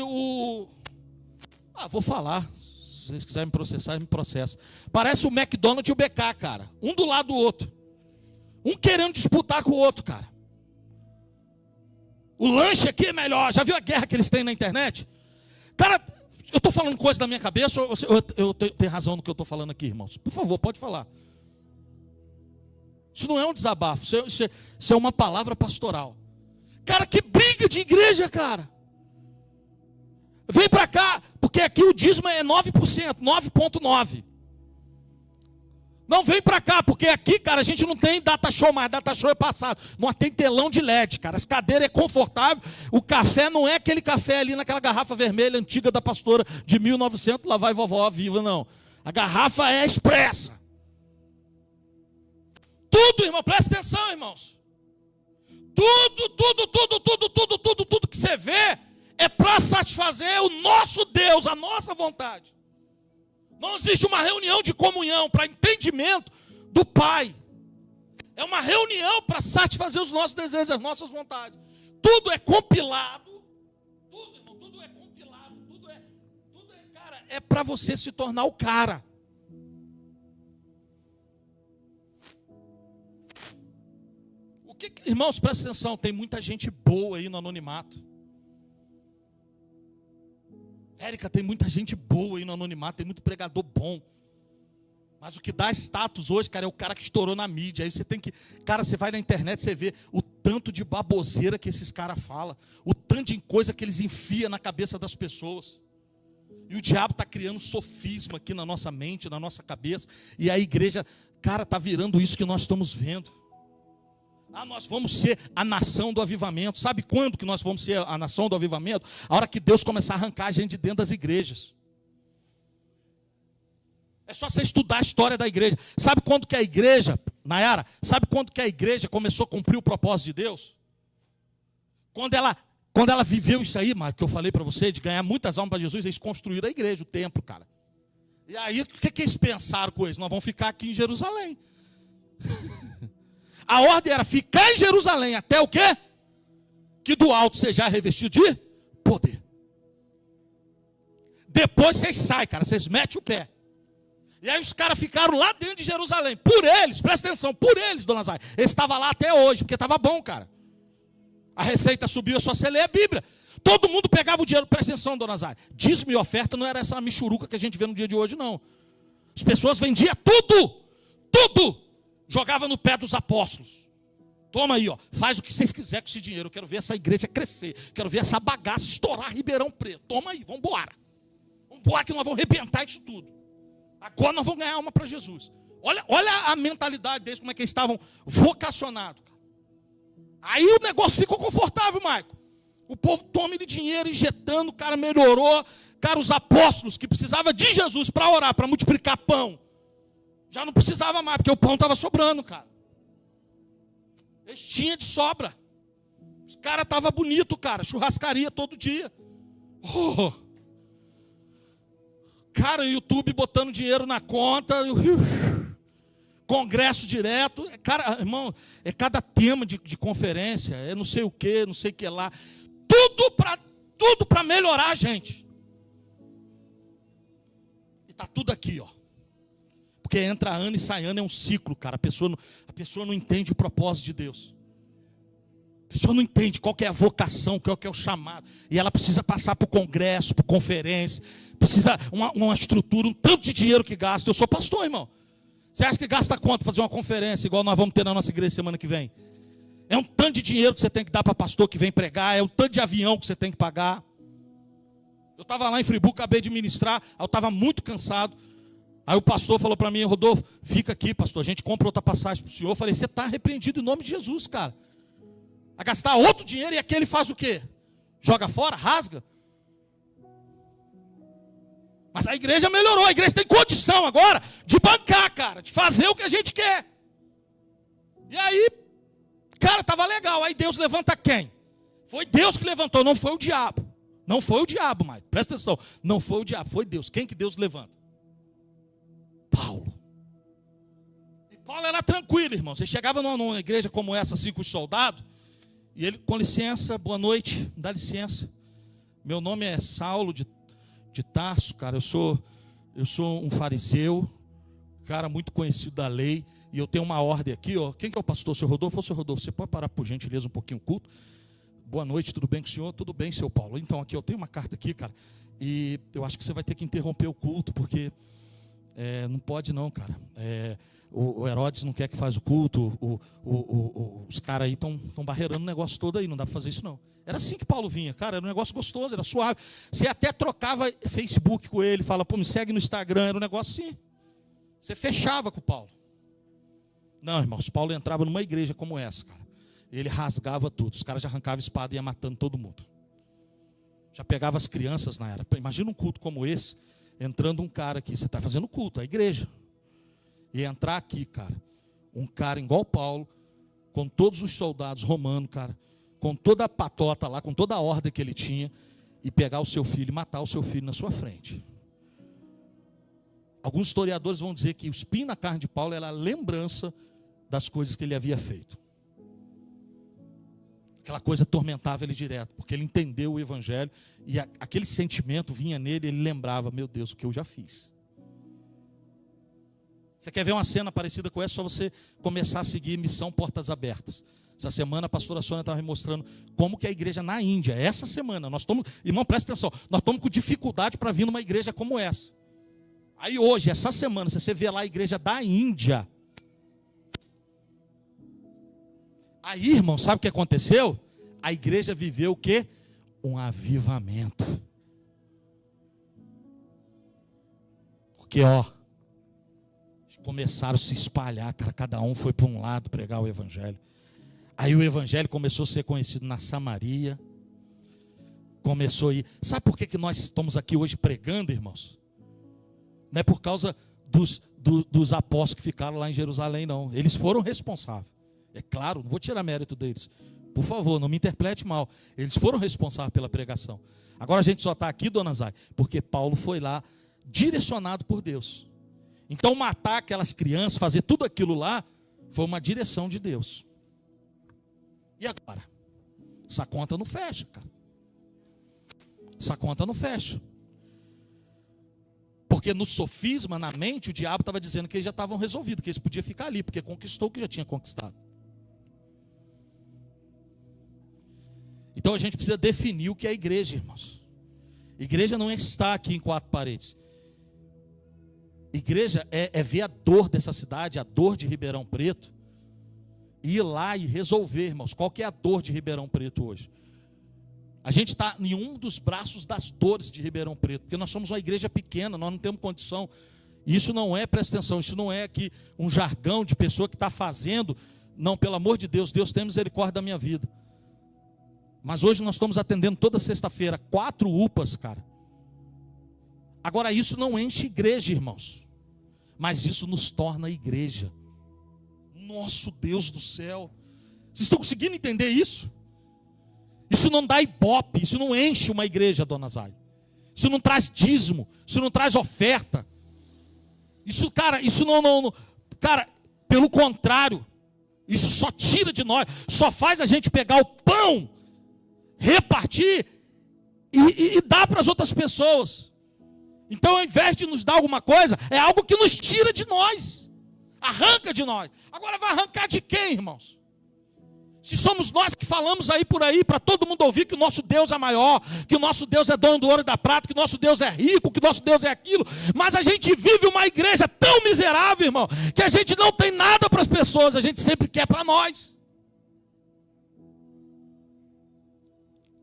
Vou falar. Se vocês quiserem me processar, me processa. Parece o McDonald's e o BK, cara. Um do lado do outro. Um querendo disputar com o outro, cara. O lanche aqui é melhor. Já viu a guerra que eles têm na internet? Cara, eu estou falando coisa da minha cabeça ou eu tenho razão no que eu estou falando aqui, irmãos? Por favor, pode falar. Isso não é um desabafo. Isso é uma palavra pastoral. Cara, que briga de igreja, cara. Vem para cá, porque aqui o dízimo é 9%, 9,9%. Não, vem para cá, porque aqui, cara, a gente não tem data show mais, data show é passado. Não tem telão de LED, cara. As cadeiras é confortável. O café não é aquele café ali naquela garrafa vermelha antiga da pastora de 1900, lá vai vovó viva, não. A garrafa é expressa. Tudo, irmão, presta atenção, irmãos. Tudo que você vê é para satisfazer o nosso Deus, a nossa vontade. Não existe uma reunião de comunhão para entendimento do Pai. É uma reunião para satisfazer os nossos desejos, as nossas vontades. Tudo é compilado. Tudo, irmão, tudo é compilado. Cara, é para você se tornar o cara. Irmãos, presta atenção, tem muita gente boa aí no anonimato. Érica, tem muita gente boa aí no anonimato, tem muito pregador bom. Mas o que dá status hoje, cara, é o cara que estourou na mídia. Aí você tem que... Cara, você vai na internet, você vê o tanto de baboseira que esses caras falam. O tanto de coisa que eles enfiam na cabeça das pessoas. E o diabo está criando sofisma aqui na nossa mente, na nossa cabeça. E a igreja, cara, está virando isso que nós estamos vendo. Nós vamos ser a nação do avivamento. Sabe quando que nós vamos ser a nação do avivamento? A hora que Deus começar a arrancar a gente de dentro das igrejas. É só você estudar a história da igreja. Sabe quando que a igreja, Nayara, sabe quando que a igreja começou a cumprir o propósito de Deus? Quando ela viveu isso aí, que eu falei para você, de ganhar muitas almas para Jesus, eles construíram a igreja, o templo, cara. E aí, o que eles pensaram com isso? Nós vamos ficar aqui em Jerusalém. A ordem era ficar em Jerusalém até o quê? Que do alto seja revestido de poder. Depois vocês saem, cara, vocês metem o pé. E aí os caras ficaram lá dentro de Jerusalém. Por eles, presta atenção, por eles, dona Zay. Eles estavam lá até hoje, porque estava bom, cara. A receita subiu, é só você ler a Bíblia. Todo mundo pegava o dinheiro, presta atenção, dona Zay. Dízimo e oferta não era essa michuruca que a gente vê no dia de hoje, não. As pessoas vendiam tudo. Jogava no pé dos apóstolos. Toma aí, ó, faz o que vocês quiserem com esse dinheiro. Eu quero ver essa igreja crescer. Quero ver essa bagaça estourar Ribeirão Preto. Toma aí, vamos embora. Vamos embora que nós vamos arrebentar isso tudo. Agora nós vamos ganhar alma para Jesus. Olha a mentalidade deles, como é que eles estavam vocacionados. Aí o negócio ficou confortável, Maico. O povo toma ele dinheiro, injetando, o cara melhorou. Cara, os apóstolos que precisavam de Jesus para orar, para multiplicar pão. Já não precisava mais, porque o pão estava sobrando, cara. Eles tinham de sobra. Os caras estavam bonitos, cara. Churrascaria todo dia. Cara, YouTube botando dinheiro na conta. Congresso direto. Cara, irmão, é cada tema de conferência. É não sei o que, não sei o que lá. Tudo para melhorar a gente. E está tudo aqui, ó. Porque entra ano e sai ano, é um ciclo, cara. A pessoa não entende o propósito de Deus. A pessoa não entende qual que é a vocação, qual que é o chamado. E ela precisa passar por congresso, por conferência. Precisa uma estrutura, um tanto de dinheiro que gasta. Eu sou pastor, irmão. Você acha que gasta quanto para fazer uma conferência, igual nós vamos ter na nossa igreja semana que vem? É um tanto de dinheiro que você tem que dar para pastor que vem pregar. É um tanto de avião que você tem que pagar. Eu estava lá em Friburgo, acabei de ministrar. Eu estava muito cansado. Aí o pastor falou para mim: Rodolfo, fica aqui, pastor, a gente compra outra passagem para o senhor. Eu falei: você está repreendido em nome de Jesus, cara. A gastar outro dinheiro, e aquele faz o quê? Joga fora, rasga. Mas a igreja melhorou, a igreja tem condição agora de bancar, cara, de fazer o que a gente quer. E aí, cara, estava legal. Aí Deus levanta quem? Foi Deus que levantou, não foi o diabo. Não foi o diabo, Mike, presta atenção. Não foi o diabo, foi Deus. Quem que Deus levanta? Paulo. E Paulo era tranquilo, irmão. Você chegava numa igreja como essa, assim, com os soldados, e ele: com licença, boa noite, dá licença. Meu nome é Saulo, de Tarso, cara, eu sou um fariseu, cara muito conhecido da lei, e eu tenho uma ordem aqui, ó. Quem que é o pastor? Seu Rodolfo? Ô, seu Rodolfo, você pode parar por gentileza um pouquinho o culto? Boa noite, tudo bem com o senhor? Tudo bem, seu Paulo. Então, aqui eu tenho uma carta aqui, cara, e eu acho que você vai ter que interromper o culto, porque não pode não, cara. O Herodes não quer que faz o culto, os caras aí estão barreirando o negócio todo aí, não dá para fazer isso não. Era assim que Paulo vinha, cara, era um negócio gostoso, era suave. Você até trocava Facebook com ele, fala, pô, me segue no Instagram, era um negócio assim. Você fechava com o Paulo. Não, irmãos, Paulo entrava numa igreja como essa, cara. Ele rasgava tudo, os caras já arrancavam espada e ia matando todo mundo. Já pegava as crianças na era. Imagina um culto como esse, entrando um cara aqui, você está fazendo culto, a igreja. E entrar aqui, cara, um cara igual Paulo, com todos os soldados romanos, cara, com toda a patota lá, com toda a ordem que ele tinha, e pegar o seu filho e matar o seu filho na sua frente. Alguns historiadores vão dizer que o espinho na carne de Paulo era a lembrança das coisas que ele havia feito. Aquela coisa atormentava ele direto, porque ele entendeu o evangelho, e aquele sentimento vinha nele, ele lembrava, meu Deus, o que eu já fiz. Você quer ver uma cena parecida com essa? Só você começar a seguir Missão Portas Abertas. Essa semana a pastora Sônia estava me mostrando como que a igreja na Índia, essa semana, nós estamos, irmão, presta atenção, nós estamos com dificuldade para vir numa igreja como essa. Aí hoje, essa semana, se você vê lá a igreja da Índia, aí, irmão, sabe o que aconteceu? A igreja viveu o quê? Um avivamento. Porque, ó, começaram a se espalhar, cara, cada um foi para um lado pregar o evangelho. Aí o evangelho começou a ser conhecido na Samaria. Começou a ir. Sabe por que nós estamos aqui hoje pregando, irmãos? Não é por causa dos apóstolos que ficaram lá em Jerusalém, não. Eles foram responsáveis. É claro, não vou tirar mérito deles. Por favor, não me interprete mal. Eles foram responsáveis pela pregação. Agora a gente só está aqui, dona Zay, porque Paulo foi lá direcionado por Deus. Então matar aquelas crianças, fazer tudo aquilo lá, foi uma direção de Deus. E agora? Essa conta não fecha, cara. Essa conta não fecha. Porque no sofisma, na mente, o diabo estava dizendo que eles já estavam resolvidos, que eles podiam ficar ali, porque conquistou o que já tinha conquistado. Então a gente precisa definir o que é igreja, irmãos. Igreja não é estar aqui em quatro paredes. Igreja é ver a dor dessa cidade, a dor de Ribeirão Preto, e ir lá e resolver, irmãos. Qual que é a dor de Ribeirão Preto hoje? A gente está em um dos braços das dores de Ribeirão Preto, porque nós somos uma igreja pequena, nós não temos condição. E isso não é, presta atenção, isso não é aqui um jargão de pessoa que está fazendo. Não, pelo amor de Deus, Deus tem misericórdia da minha vida. Mas hoje nós estamos atendendo toda sexta-feira 4 UPAs, cara. Agora isso não enche igreja, irmãos. Mas isso nos torna igreja. Nosso Deus do céu. Vocês estão conseguindo entender isso? Isso não dá ibope, isso não enche uma igreja, dona Zay. Isso não traz dízimo, isso não traz oferta. Isso, cara, isso não, cara, pelo contrário, isso só tira de nós, só faz a gente pegar o pão, repartir e dar para as outras pessoas. Então, ao invés de nos dar alguma coisa, é algo que nos tira de nós, arranca de nós. Agora vai arrancar de quem, irmãos? Se somos nós que falamos aí por aí, para todo mundo ouvir que o nosso Deus é maior, que o nosso Deus é dono do ouro e da prata, que o nosso Deus é rico, que o nosso Deus é aquilo, mas a gente vive uma igreja tão miserável, irmão, que a gente não tem nada para as pessoas, a gente sempre quer para nós.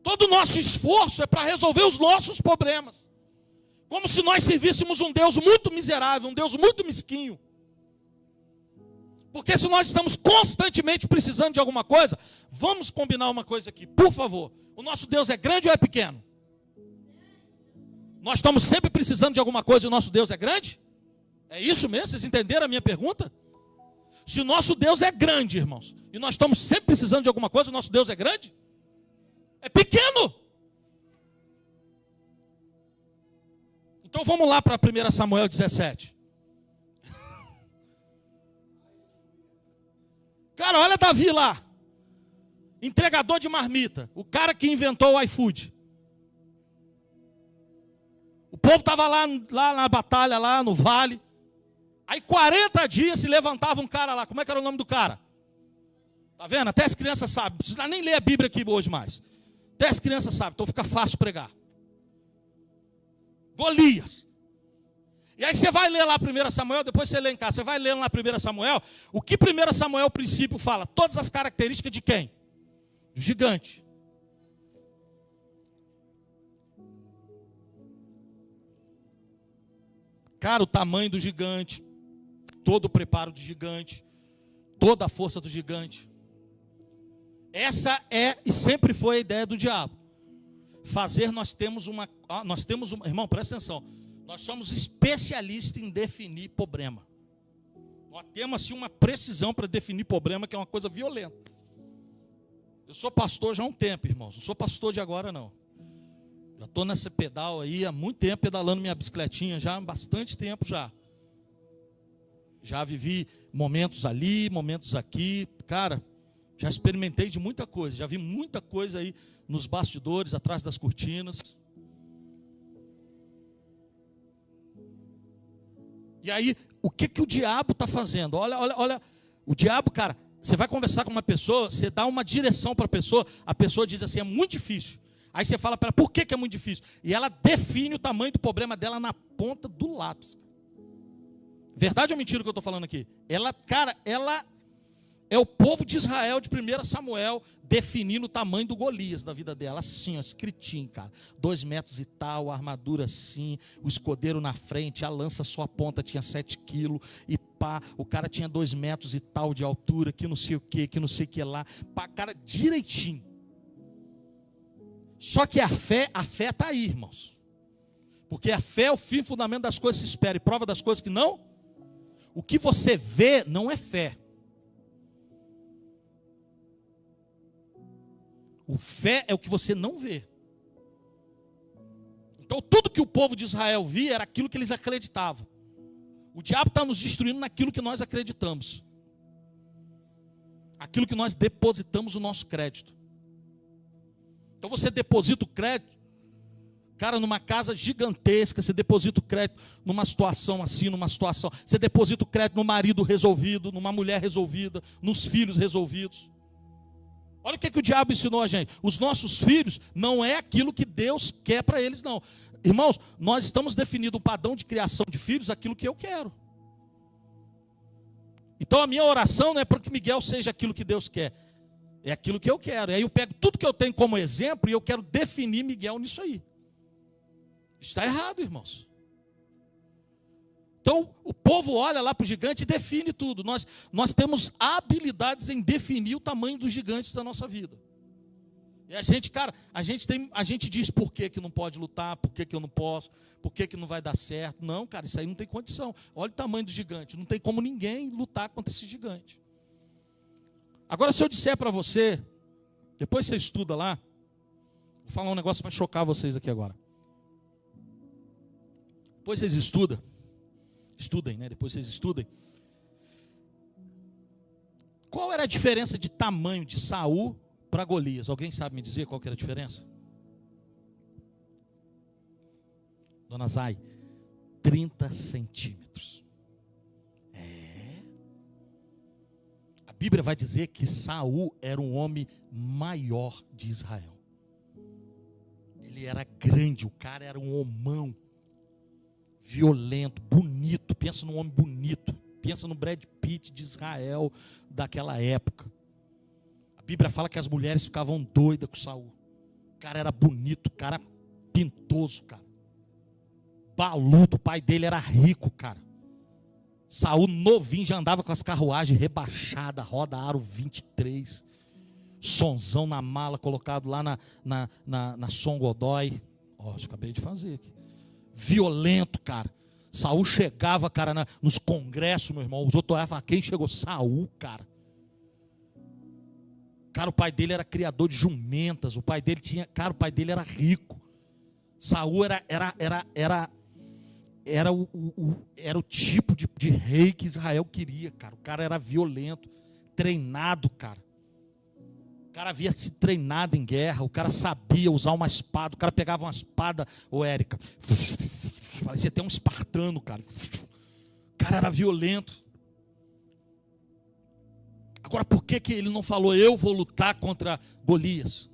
Todo o nosso esforço é para resolver os nossos problemas, como se nós servíssemos um Deus muito miserável, um Deus muito mesquinho. Porque se nós estamos constantemente precisando de alguma coisa, vamos combinar uma coisa aqui, por favor. O nosso Deus é grande ou é pequeno? Nós estamos sempre precisando de alguma coisa e o nosso Deus é grande? É isso mesmo? Vocês entenderam a minha pergunta? Se o nosso Deus é grande, irmãos, e nós estamos sempre precisando de alguma coisa, o nosso Deus é grande? É pequeno. Então vamos lá para 1 Samuel 17. Cara, olha Davi lá, entregador de marmita, o cara que inventou o iFood. O povo estava lá na batalha, lá no vale. Aí 40 dias se levantava um cara lá. Como é que era o nome do cara? Tá vendo? Até as crianças sabem. Não precisa nem ler a Bíblia aqui hoje mais. Até as crianças sabem. Então fica fácil pregar. Golias. E aí você vai ler lá 1 Samuel, depois você lê em casa. Você vai ler lá 1 Samuel. O que 1 Samuel, o princípio, fala? Todas as características de quem? Do gigante. Cara, o tamanho do gigante, todo o preparo do gigante, toda a força do gigante. Essa é e sempre foi a ideia do diabo. Nós temos uma, irmão, presta atenção. Nós somos especialistas em definir problema. Nós temos assim uma precisão para definir problema que é uma coisa violenta. Eu sou pastor já há um tempo, irmãos. Não sou pastor de agora, não. Já estou nessa pedal aí há muito tempo, pedalando minha bicicletinha já há bastante tempo já. Já vivi momentos ali, momentos aqui. Cara, já experimentei de muita coisa. Já vi muita coisa aí nos bastidores, atrás das cortinas. E aí, o que o diabo está fazendo? Olha. O diabo, cara, você vai conversar com uma pessoa, você dá uma direção para a pessoa diz assim, é muito difícil. Aí você fala para ela, por que é muito difícil? E ela define o tamanho do problema dela na ponta do lápis. Verdade ou mentira o que eu estou falando aqui? Ela é o povo de Israel de 1 Samuel definindo o tamanho do Golias da vida dela. Assim, ó, escritinho, cara. 2 metros e tal, a armadura assim, o escudeiro na frente, a lança só a ponta tinha 7 quilos. E pá, o cara tinha 2 metros e tal de altura, que não sei o que lá. Pá, cara, direitinho. Só que a fé está aí, irmãos. Porque a fé é o fim e fundamento das coisas que se espera e prova das coisas que não. O que você vê não é fé. O fé é o que você não vê. Então tudo que o povo de Israel via era aquilo que eles acreditavam. O diabo está nos destruindo naquilo que nós acreditamos. Aquilo que nós depositamos o nosso crédito. Então você deposita o crédito, cara, numa casa gigantesca, você deposita o crédito numa situação assim, você deposita o crédito no marido resolvido, numa mulher resolvida, nos filhos resolvidos. Olha o que o diabo ensinou a gente. Os nossos filhos não é aquilo que Deus quer para eles, não. Irmãos, nós estamos definindo um padrão de criação de filhos, aquilo que eu quero. Então a minha oração não é para que Miguel seja aquilo que Deus quer. É aquilo que eu quero. E aí eu pego tudo que eu tenho como exemplo e eu quero definir Miguel nisso aí. Isso está errado, irmãos. Então o povo olha lá para o gigante e define tudo. Nós temos habilidades em definir o tamanho dos gigantes da nossa vida. E a gente, cara, a gente diz por que não pode lutar, por que eu não posso, por que não vai dar certo. Não, cara, isso aí não tem condição. Olha o tamanho do gigante. Não tem como ninguém lutar contra esse gigante. Agora, se eu disser para você, depois você estuda lá, vou falar um negócio que vai chocar vocês aqui agora. Depois vocês estudem, né? Depois vocês estudem. Qual era a diferença de tamanho de Saul para Golias? Alguém sabe me dizer qual que era a diferença? Dona Zay, 30 centímetros. A Bíblia vai dizer que Saul era um homem maior de Israel. Ele era grande, o cara era um homão, violento, bonito. Pensa num homem bonito. Pensa no Brad Pitt de Israel daquela época. A Bíblia fala que as mulheres ficavam doidas com Saul. O cara era bonito, o cara pintoso, cara. Baludo, o pai dele era rico, cara. Saul novinho já andava com as carruagens rebaixadas, roda aro 23, sonzão na mala, colocado lá na Som Godói. Acabei de fazer aqui. Violento, cara. Saul chegava, cara, nos congressos, meu irmão. Os outros olhavam e falavam, quem chegou? Saul, cara. Cara, o pai dele era criador de jumentas. O pai dele era rico. Saul era o tipo de rei que Israel queria, cara. O cara era violento, treinado, cara. O cara havia se treinado em guerra. O cara sabia usar uma espada. O cara pegava uma espada, Érica, Parecia até um espartano, cara. O cara era violento. Agora, por que ele não falou, eu vou lutar contra Golias?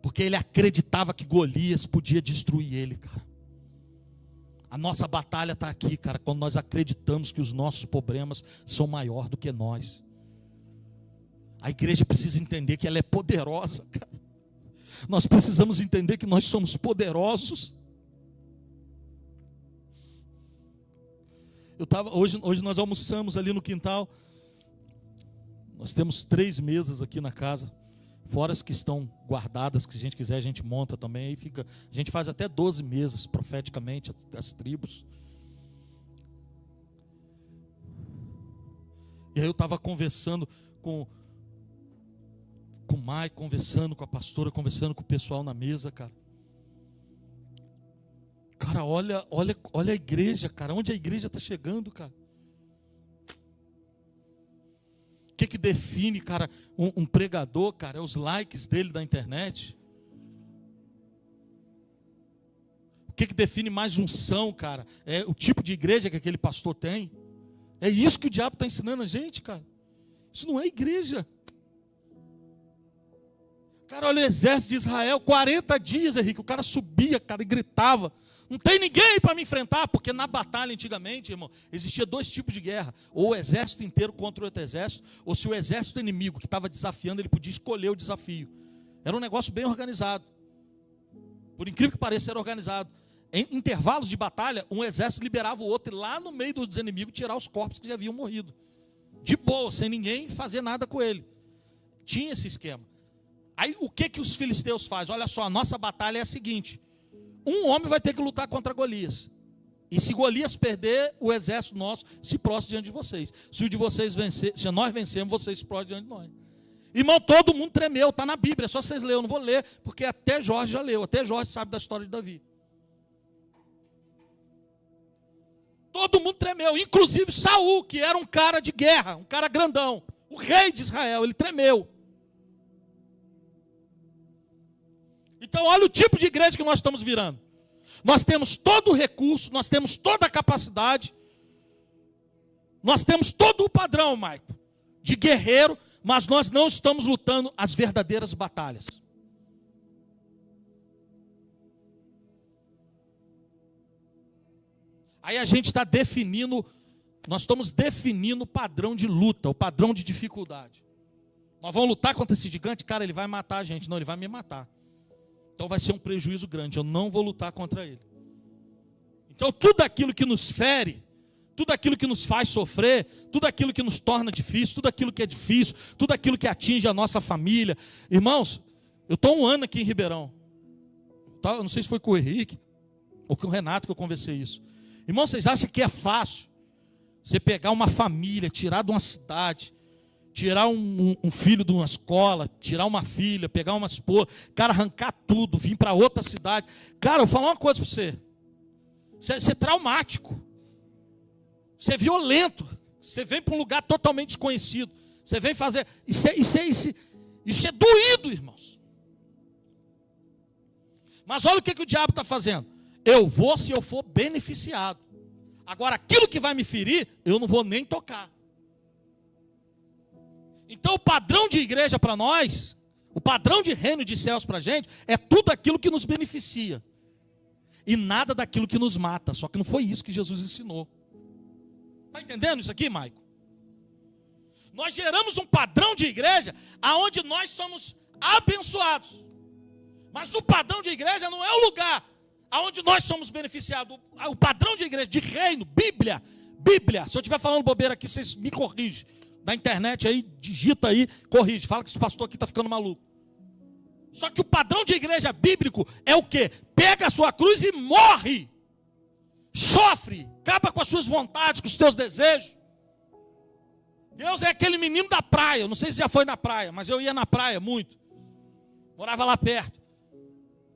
Porque ele acreditava que Golias podia destruir ele, cara. A nossa batalha está aqui, cara, quando nós acreditamos que os nossos problemas são maiores do que nós. A igreja precisa entender que ela é poderosa, cara. Nós precisamos entender que nós somos poderosos. Hoje nós almoçamos ali no quintal. Nós temos 3 mesas aqui na casa, fora as que estão guardadas, que se a gente quiser a gente monta também. Aí fica, a gente faz até 12 mesas profeticamente, as tribos. E aí eu estava conversando com o Mai, conversando com a pastora, conversando com o pessoal na mesa, cara. Cara, olha a igreja, cara. Onde a igreja está chegando, cara? O que define, cara, um pregador, cara? É os likes dele da internet. O que define mais unção, cara? É o tipo de igreja que aquele pastor tem. É isso que o diabo está ensinando a gente, cara. Isso não é igreja. Cara, olha o exército de Israel, 40 dias, Henrique, o cara subia, cara, e gritava. Não tem ninguém para me enfrentar, porque na batalha antigamente, irmão, existia 2 tipos de guerra. Ou o exército inteiro contra o outro exército, ou se o exército inimigo que estava desafiando, ele podia escolher o desafio. Era um negócio bem organizado. Por incrível que pareça, era organizado. Em intervalos de batalha, um exército liberava o outro e lá no meio dos inimigos tirar os corpos que já haviam morrido. De boa, sem ninguém fazer nada com ele. Tinha esse esquema. Aí o que os filisteus fazem? Olha só, a nossa batalha é a seguinte: um homem vai ter que lutar contra Golias. E se Golias perder, o exército nosso se prostra diante de vocês. Se o de vocês vencer, se nós vencermos, vocês se prostram diante de nós. Irmão, todo mundo tremeu, está na Bíblia, é só vocês lerem, eu não vou ler, porque até Jorge já leu, até Jorge sabe da história de Davi. Todo mundo tremeu, inclusive Saul, que era um cara de guerra, um cara grandão, o rei de Israel, ele tremeu. Então olha o tipo de igreja que nós estamos virando. Nós temos todo o recurso, nós temos toda a capacidade, nós temos todo o padrão, Maico, de guerreiro, mas nós não estamos lutando as verdadeiras batalhas. Aí a gente está definindo, nós estamos definindo o padrão de luta, o padrão de dificuldade. Nós vamos lutar contra esse gigante, cara, ele vai matar a gente. Não, ele vai me matar. Então vai ser um prejuízo grande, eu não vou lutar contra ele. Então tudo aquilo que nos fere, tudo aquilo que nos faz sofrer, tudo aquilo que nos torna difícil, tudo aquilo que é difícil, tudo aquilo que atinge a nossa família. Irmãos, eu estou 1 ano aqui em Ribeirão. Eu não sei se foi com o Henrique ou com o Renato que eu conversei isso. Irmãos, vocês acham que é fácil você pegar uma família, tirar de uma cidade, tirar um filho de uma escola, tirar uma filha, pegar uma esposa, cara, arrancar tudo, vir para outra cidade. Cara, eu vou falar uma coisa para você. Você é traumático. Você é violento. Você vem para um lugar totalmente desconhecido. Você vem fazer... Isso é doído, irmãos. Mas olha o que o diabo está fazendo. Eu vou se eu for beneficiado. Agora, aquilo que vai me ferir, eu não vou nem tocar. Então o padrão de igreja para nós, o padrão de reino de céus para a gente, é tudo aquilo que nos beneficia. E nada daquilo que nos mata. Só que não foi isso que Jesus ensinou. Está entendendo isso aqui, Maico? Nós geramos um padrão de igreja aonde nós somos abençoados. Mas o padrão de igreja não é o lugar aonde nós somos beneficiados. O padrão de igreja, de reino, Bíblia. Se eu estiver falando bobeira aqui, vocês me corrigem. Na internet aí, digita aí, corrige. Fala que esse pastor aqui está ficando maluco. Só que o padrão de igreja bíblico é o quê? Pega a sua cruz e morre. Sofre. Acaba com as suas vontades, com os seus desejos. Deus é aquele menino da praia. Eu não sei se já foi na praia, mas eu ia na praia muito. Morava lá perto.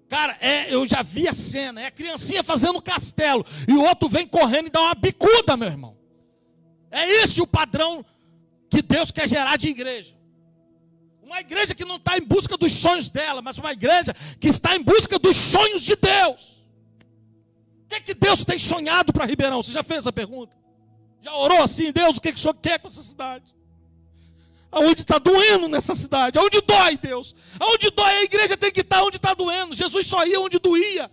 Cara, eu já vi a cena. É a criancinha fazendo castelo. E o outro vem correndo e dá uma bicuda, meu irmão. É esse o padrão que Deus quer gerar de igreja. Uma igreja que não está em busca dos sonhos dela, mas uma igreja que está em busca dos sonhos de Deus. O que Deus tem sonhado para Ribeirão? Você já fez essa pergunta? Já orou assim? Deus, o que o Senhor quer com essa cidade? Aonde está doendo nessa cidade? Aonde dói, Deus? Aonde dói, a igreja tem que estar onde está doendo. Jesus só ia onde doía.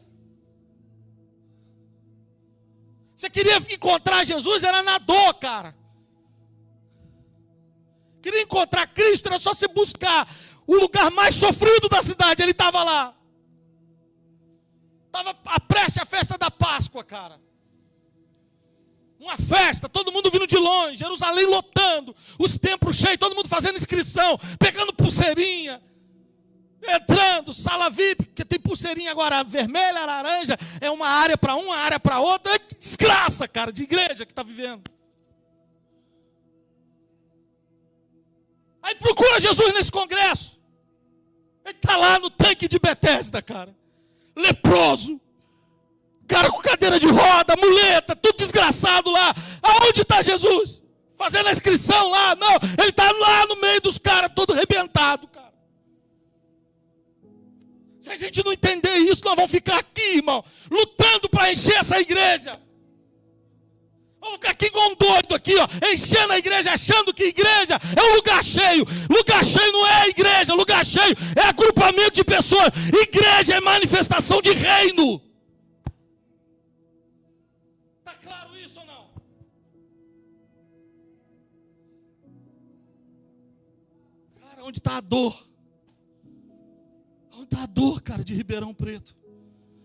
Você queria encontrar Jesus, era na dor, cara. Queria encontrar Cristo, era só você buscar o lugar mais sofrido da cidade. Ele estava lá. Estava prestes à festa da Páscoa, cara. Uma festa, todo mundo vindo de longe, Jerusalém lotando, os templos cheios, todo mundo fazendo inscrição, pegando pulseirinha, entrando, sala VIP, porque tem pulseirinha agora vermelha, laranja, é uma área para uma área para outra. Que desgraça, cara, de igreja que está vivendo. Aí procura Jesus nesse congresso. Ele está lá no tanque de Betesda, cara. Leproso. Cara com cadeira de roda, muleta, tudo desgraçado lá. Aonde está Jesus? Fazendo a inscrição lá? Não, ele está lá no meio dos caras, todo arrebentado, cara. Se a gente não entender isso, nós vamos ficar aqui, irmão, lutando para encher essa igreja. Vamos ficar aqui igual um doido aqui, ó, enchendo a igreja, achando que igreja é um lugar cheio. Lugar cheio não é a igreja, lugar cheio é agrupamento de pessoas. Igreja é manifestação de reino. Está claro isso ou não? Cara, onde está a dor? Onde está a dor, cara, de Ribeirão Preto?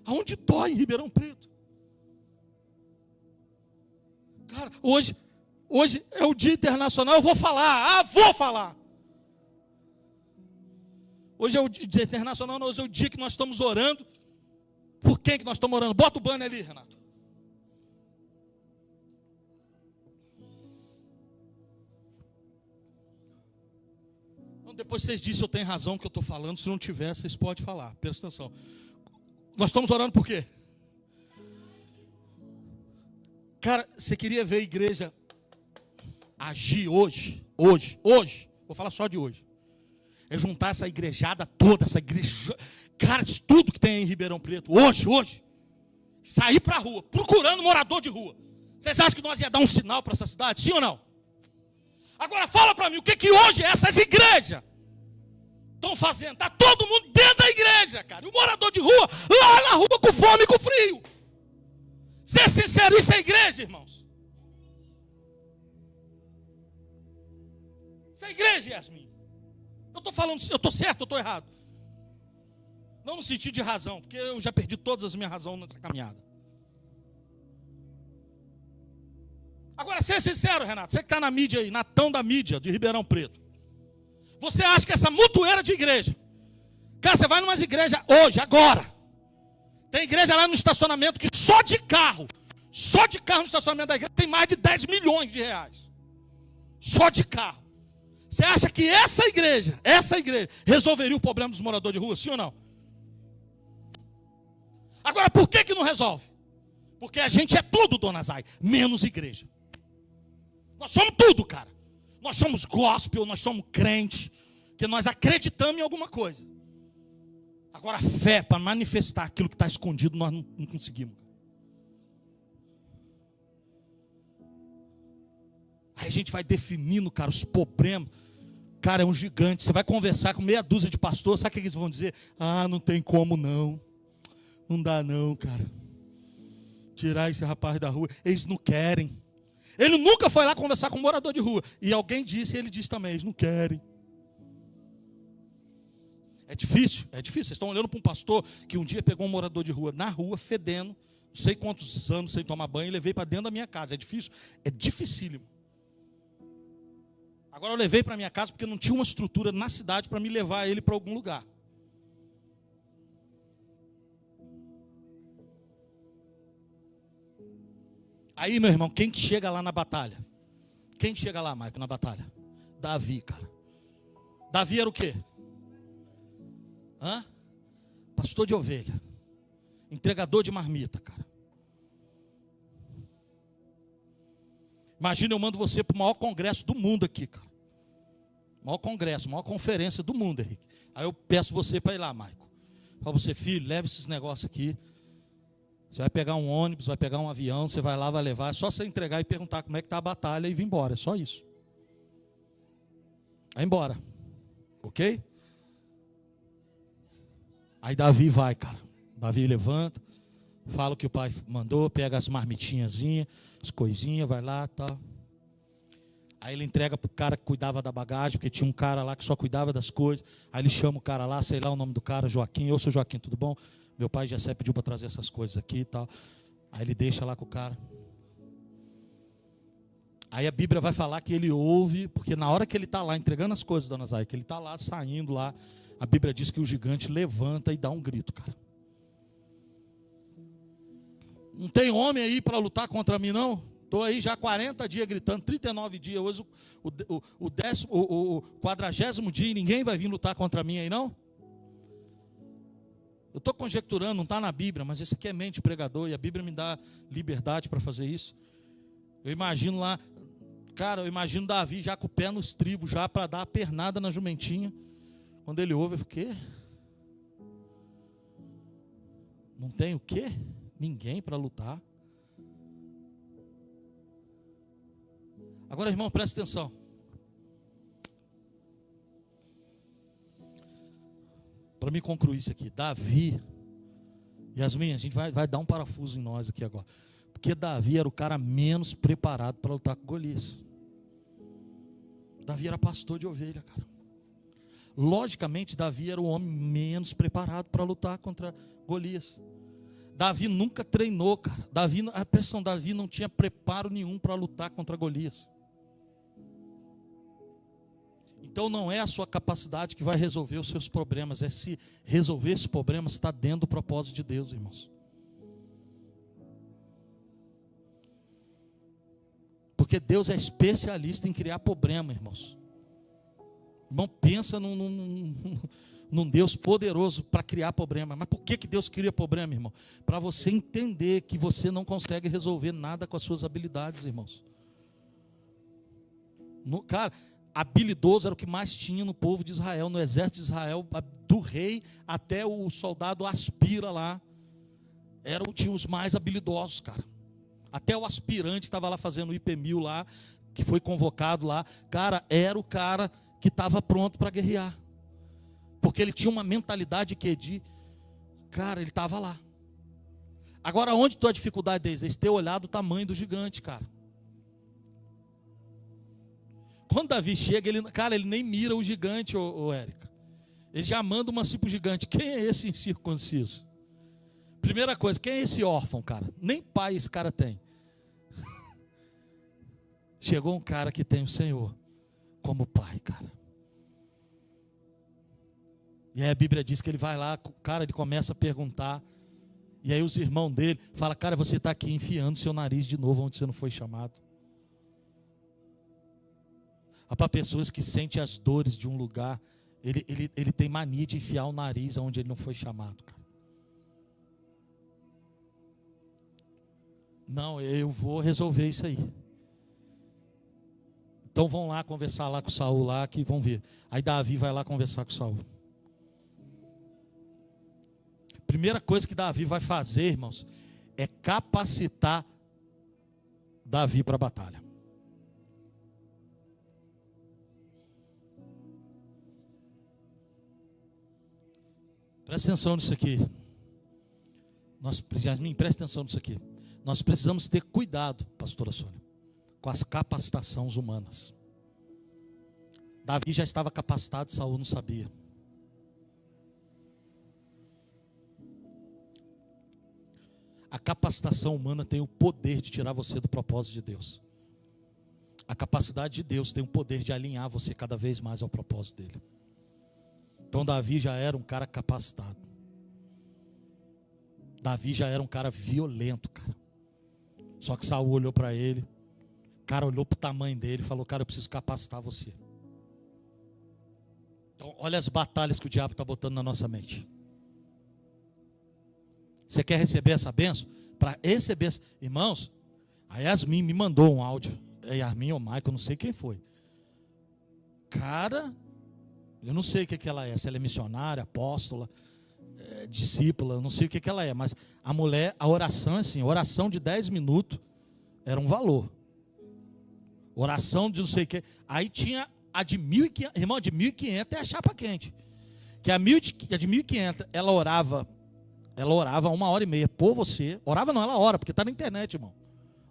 Aonde dói em Ribeirão Preto? Cara, hoje é o Dia Internacional, eu vou falar, vou falar. Hoje é o Dia Internacional, hoje é o dia que nós estamos orando. Por quem que nós estamos orando? Bota o banner ali, Renato. Então, depois vocês dizem se eu tenho razão que eu estou falando, se não tiver, vocês podem falar, presta atenção. Nós estamos orando por quê? Cara, você queria ver a igreja agir hoje, vou falar só de hoje, é juntar essa igrejada toda, essa igreja, cara, isso tudo que tem aí em Ribeirão Preto, hoje, sair para a rua, procurando morador de rua. Vocês acham que nós ia dar um sinal para essa cidade, sim ou não? Agora fala para mim, o que hoje essas igrejas estão fazendo? Está todo mundo dentro da igreja, cara, e o morador de rua, lá na rua com fome e com frio. Ser sincero, isso é igreja, irmãos. Isso é igreja, Yasmin. Eu estou falando, eu estou certo ou estou errado? Não no sentido de razão, porque eu já perdi todas as minhas razões nessa caminhada. Agora, ser sincero, Renato, você que está na mídia aí, natão da mídia de Ribeirão Preto. Você acha que essa mutueira de igreja, cara, você vai numas igrejas hoje, agora. Tem igreja lá no estacionamento que só de carro no estacionamento da igreja tem mais de 10 milhões de reais. Só de carro. Você acha que essa igreja resolveria o problema dos moradores de rua, sim ou não? Agora, por que não resolve? Porque a gente é tudo, dona Zay, menos igreja. Nós somos tudo, cara. Nós somos gospel, nós somos crente, que nós acreditamos em alguma coisa. Agora, a fé para manifestar aquilo que está escondido, nós não conseguimos. Aí a gente vai definindo, cara, os problemas. Cara, é um gigante. Você vai conversar com meia dúzia de pastores, sabe o que eles vão dizer? Não tem como não. Não dá não, cara. Tirar esse rapaz da rua. Eles não querem. Ele nunca foi lá conversar com um morador de rua. E alguém disse, e ele disse também, eles não querem. É difícil. Vocês estão olhando para um pastor que um dia pegou um morador de rua na rua, fedendo, não sei quantos anos sem tomar banho, e levei para dentro da minha casa. É difícil? É dificílimo. Agora eu levei para minha casa porque não tinha uma estrutura na cidade para me levar ele para algum lugar. Aí, meu irmão, quem que chega lá na batalha? Quem que chega lá, Maico, na batalha? Davi, cara. Davi era o quê? Pastor de ovelha. Entregador de marmita, cara. Imagina, eu mando você para o maior congresso do mundo aqui, cara. Maior congresso, maior conferência do mundo, Henrique. Aí eu peço você para ir lá, Maico. Fala você, filho, leve esses negócios aqui. Você vai pegar um ônibus, vai pegar um avião, você vai lá, vai levar. É só você entregar e perguntar como é que está a batalha e vir embora. É só isso. Vai embora. Ok? Aí Davi vai, cara. Davi levanta, fala o que o pai mandou, pega as marmitinhazinhas, as coisinhas, vai lá, tá. Aí ele entrega para o cara que cuidava da bagagem, porque tinha um cara lá que só cuidava das coisas. Aí ele chama o cara lá, sei lá o nome do cara, Joaquim. Eu sou Joaquim, tudo bom? Meu pai Jessé pediu para trazer essas coisas aqui e tal. Aí ele deixa lá com o cara. Aí a Bíblia vai falar que ele ouve, porque na hora que ele está lá entregando as coisas, dona Zay, que ele está lá saindo lá, a Bíblia diz que o gigante levanta e dá um grito, cara. Não tem homem aí para lutar contra mim, não? Estou aí já 40 dias gritando, 39 dias, hoje o 40º dia e ninguém vai vir lutar contra mim aí, não? Eu estou conjecturando, não está na Bíblia, mas esse aqui é mente pregador e a Bíblia me dá liberdade para fazer isso. Eu imagino lá, cara, eu imagino Davi já com o pé no estribo, já para dar a pernada na jumentinha. Quando ele ouve, eu falo, o quê? Não tem o quê? Ninguém para lutar. Agora, irmão, presta atenção. Para me concluir isso aqui, Davi, Yasmin, a gente vai dar um parafuso em nós aqui agora. Porque Davi era o cara menos preparado para lutar com Golias. Davi era pastor de ovelha, cara. Logicamente, Davi era o homem menos preparado para lutar contra Golias. Davi nunca treinou, cara. Davi não tinha preparo nenhum para lutar contra Golias. Então não é a sua capacidade que vai resolver os seus problemas, é se resolver esses problemas está dentro do propósito de Deus, irmãos. Porque Deus é especialista em criar problema, irmãos. Irmão, pensa num Deus poderoso para criar problema. Mas por que Deus cria problema, irmão? Para você entender que você não consegue resolver nada com as suas habilidades, irmãos. Cara, habilidoso era o que mais tinha no povo de Israel, no exército de Israel, do rei até o soldado aspira lá. Tinha os mais habilidosos, cara. Até o aspirante que estava lá fazendo o IP1000 lá, que foi convocado lá, cara, era o cara que estava pronto para guerrear. Porque ele tinha uma mentalidade que cara, ele estava lá. Agora, onde está a dificuldade deles? Eles ter olhado o tamanho do gigante, cara. Quando Davi chega, ele nem mira o gigante, Érica. Ele já manda uma assim pro gigante. Quem é esse incircunciso? Primeira coisa, quem é esse órfão, cara? Nem pai esse cara tem. Chegou um cara que tem o Senhor como pai, cara. E aí a Bíblia diz que ele vai lá, cara, ele começa a perguntar. E aí os irmãos dele falam, cara, você está aqui enfiando seu nariz de novo onde você não foi chamado. Para pessoas que sentem as dores de um lugar, ele tem mania de enfiar o nariz onde ele não foi chamado, cara. Não, eu vou resolver isso aí. Então vão lá conversar lá com Saul lá, que vão ver. Aí Davi vai lá conversar com Saul. Primeira coisa que Davi vai fazer, irmãos, é capacitar Davi para a batalha. Presta atenção nisso aqui. Yasmin, presta atenção nisso aqui. Nós precisamos ter cuidado, pastora Sônia, com as capacitações humanas. Davi já estava capacitado, Saul não sabia. A capacitação humana tem o poder de tirar você do propósito de Deus. A capacidade de Deus tem o poder de alinhar você cada vez mais ao propósito dele. Então Davi já era um cara capacitado. Davi já era um cara violento, cara. Só que Saul olhou para ele, o cara olhou para o tamanho dele e falou, cara, eu preciso capacitar você. Então olha as batalhas que o diabo está botando na nossa mente. Você quer receber essa bênção? Para receber, irmãos, a Yasmin me mandou um áudio. É Yasmin ou Michael, não sei quem foi. Cara, eu não sei o que ela é, se ela é missionária, apóstola, discípula, eu não sei o que ela é, mas a mulher, a oração é assim, oração de 10 minutos era um valor. Oração de não sei o que. Aí tinha a de 1.500, irmão, a de 1.500 é a chapa quente. Que a de 1.500, ela orava 1h30 por você. Orava não, ela ora, porque está na internet, irmão.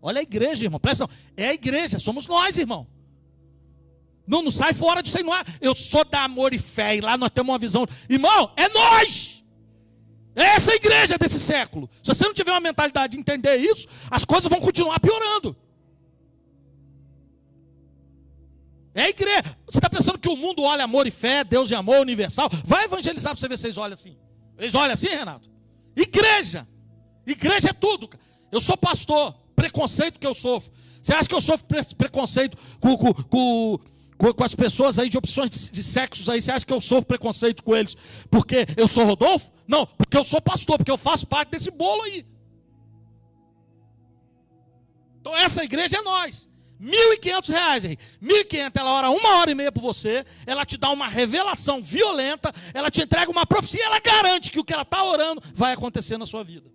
Olha a igreja, irmão, presta atenção. É a igreja, somos nós, irmão. Não sai fora disso aí, não é. Eu sou da Amor e Fé, e lá nós temos uma visão. Irmão, é nós. É essa a igreja desse século. Se você não tiver uma mentalidade de entender isso, as coisas vão continuar piorando. É a igreja. Você está pensando que o mundo olha amor e fé, Deus de amor, universal? Vai evangelizar para você ver se vocês olham assim. Eles olham assim, Renato? Igreja. Igreja é tudo. Eu sou pastor. Preconceito que eu sofro. Você acha que eu sofro preconceito com as pessoas aí de opções de sexos aí? Você acha que eu sofro preconceito com eles porque eu sou Rodolfo? Não, porque eu sou pastor, porque eu faço parte desse bolo aí. Então essa igreja é nós. R$1.500, Henrique. 1.500, ela ora 1h30 por você, ela te dá uma revelação violenta, ela te entrega uma profecia, ela garante que o que ela está orando vai acontecer na sua vida.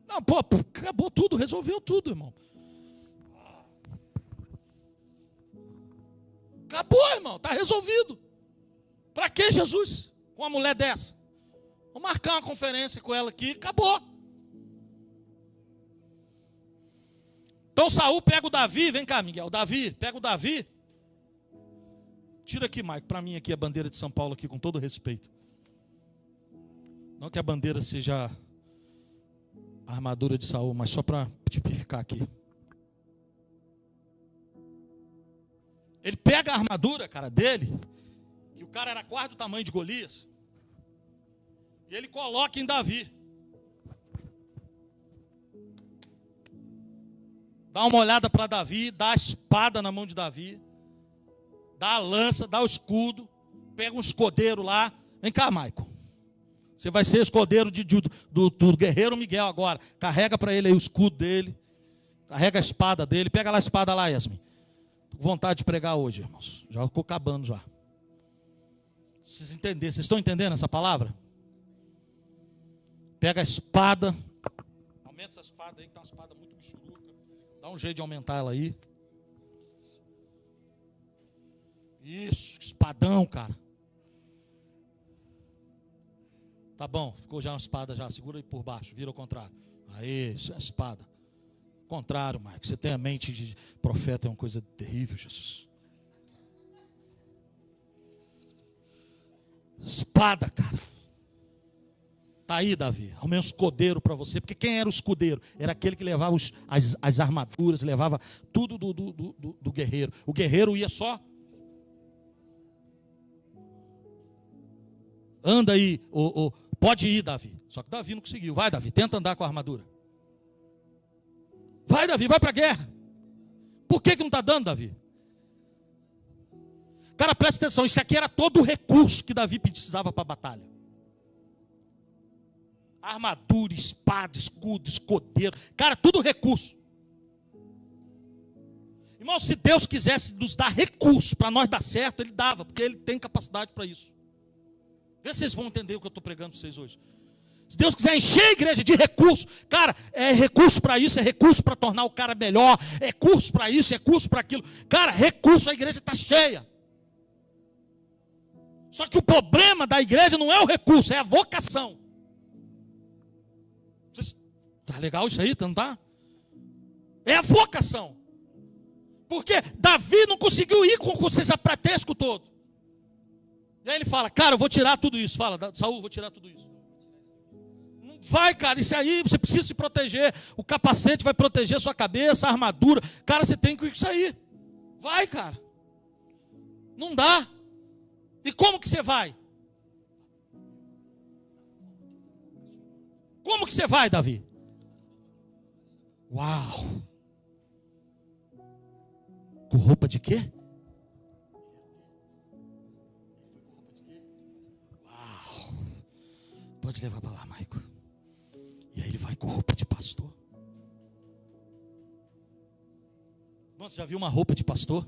Não, pô, acabou tudo, resolveu tudo, irmão. Acabou, irmão, está resolvido. Para que Jesus com uma mulher dessa? Vou marcar uma conferência com ela aqui, acabou. Então Saul pega o Davi, vem cá, Miguel, Davi, pega o Davi. Tira aqui, Maico, para mim aqui a bandeira de São Paulo aqui, com todo respeito. Não que a bandeira seja a armadura de Saul, mas só para tipificar aqui. Ele pega a armadura, cara, dele, que o cara era quase do tamanho de Golias, e ele coloca em Davi. Dá uma olhada para Davi, dá a espada na mão de Davi, dá a lança, dá o escudo, pega um escudeiro lá. Vem cá, Maico. Você vai ser escudeiro do guerreiro Miguel agora. Carrega para ele aí o escudo dele, carrega a espada dele. Pega lá a espada lá, Yasmin. Estou com vontade de pregar hoje, irmãos. Já ficou acabando já. Vocês entenderem, vocês estão entendendo essa palavra? Pega a espada. Aumenta essa espada aí, que está uma espada muito michuruca. Dá um jeito de aumentar ela aí. Isso, espadão, cara. Tá bom, ficou já uma espada já. Segura aí por baixo, vira ao contrário. Aí, isso é a espada. Contrário, Mike. Você tem a mente de profeta, é uma coisa terrível, Jesus. Espada, cara. Tá aí, Davi. Arrumei um escudeiro para você. Porque quem era o escudeiro? Era aquele que levava as armaduras, levava tudo do guerreiro. O guerreiro ia só. Anda aí, pode ir, Davi. Só que Davi não conseguiu. Vai, Davi, tenta andar com a armadura. Vai, Davi, vai para a guerra. Por que não está dando, Davi? Cara, presta atenção. Isso aqui era todo o recurso que Davi precisava para a batalha. Armadura, espada, escudo, escudeiro. Cara, tudo recurso. Irmão, se Deus quisesse nos dar recurso para nós dar certo, Ele dava, porque Ele tem capacidade para isso. Vê se vocês vão entender o que eu estou pregando para vocês hoje. Se Deus quiser encher a igreja de recursos, cara, é recurso para isso, é recurso para tornar o cara melhor, é recurso para isso, é recurso para aquilo. Cara, recurso, a igreja está cheia. Só que o problema da igreja não é o recurso, é a vocação. Tá legal isso aí, não tá? É a vocação. Porque Davi não conseguiu ir com esse pretexto todo. E aí ele fala, cara, eu vou tirar tudo isso. Fala, Saul, vou tirar tudo isso. Não vai, cara, isso aí você precisa se proteger. O capacete vai proteger a sua cabeça, a armadura. Cara, você tem que ir com isso aí. Vai, cara. Não dá. E como que você vai? Como que você vai, Davi? Uau! Com roupa de quê? Uau! Pode levar para lá, Maico. E aí ele vai com roupa de pastor. Você já viu uma roupa de pastor?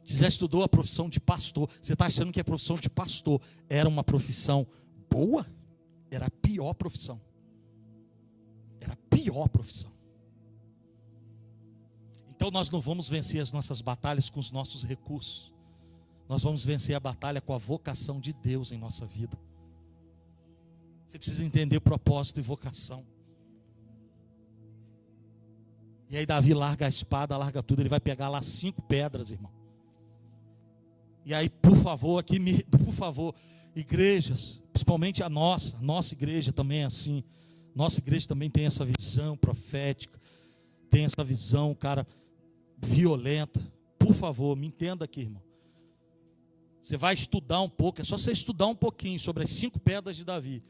Você já estudou a profissão de pastor? Você está achando que a profissão de pastor era uma profissão boa? Era a pior profissão. Era a pior profissão. Então nós não vamos vencer as nossas batalhas com os nossos recursos. Nós vamos vencer a batalha com a vocação de Deus em nossa vida. Você precisa entender propósito e vocação. E aí Davi larga a espada, larga tudo. Ele vai pegar lá 5 pedras, irmão. E aí, por favor, por favor, igrejas, principalmente a nossa igreja também é assim. Nossa igreja também tem essa visão profética, tem essa visão, cara, violenta. Por favor, me entenda aqui, irmão. Você vai estudar um pouco, é só você estudar um pouquinho sobre as 5 pedras de Davi.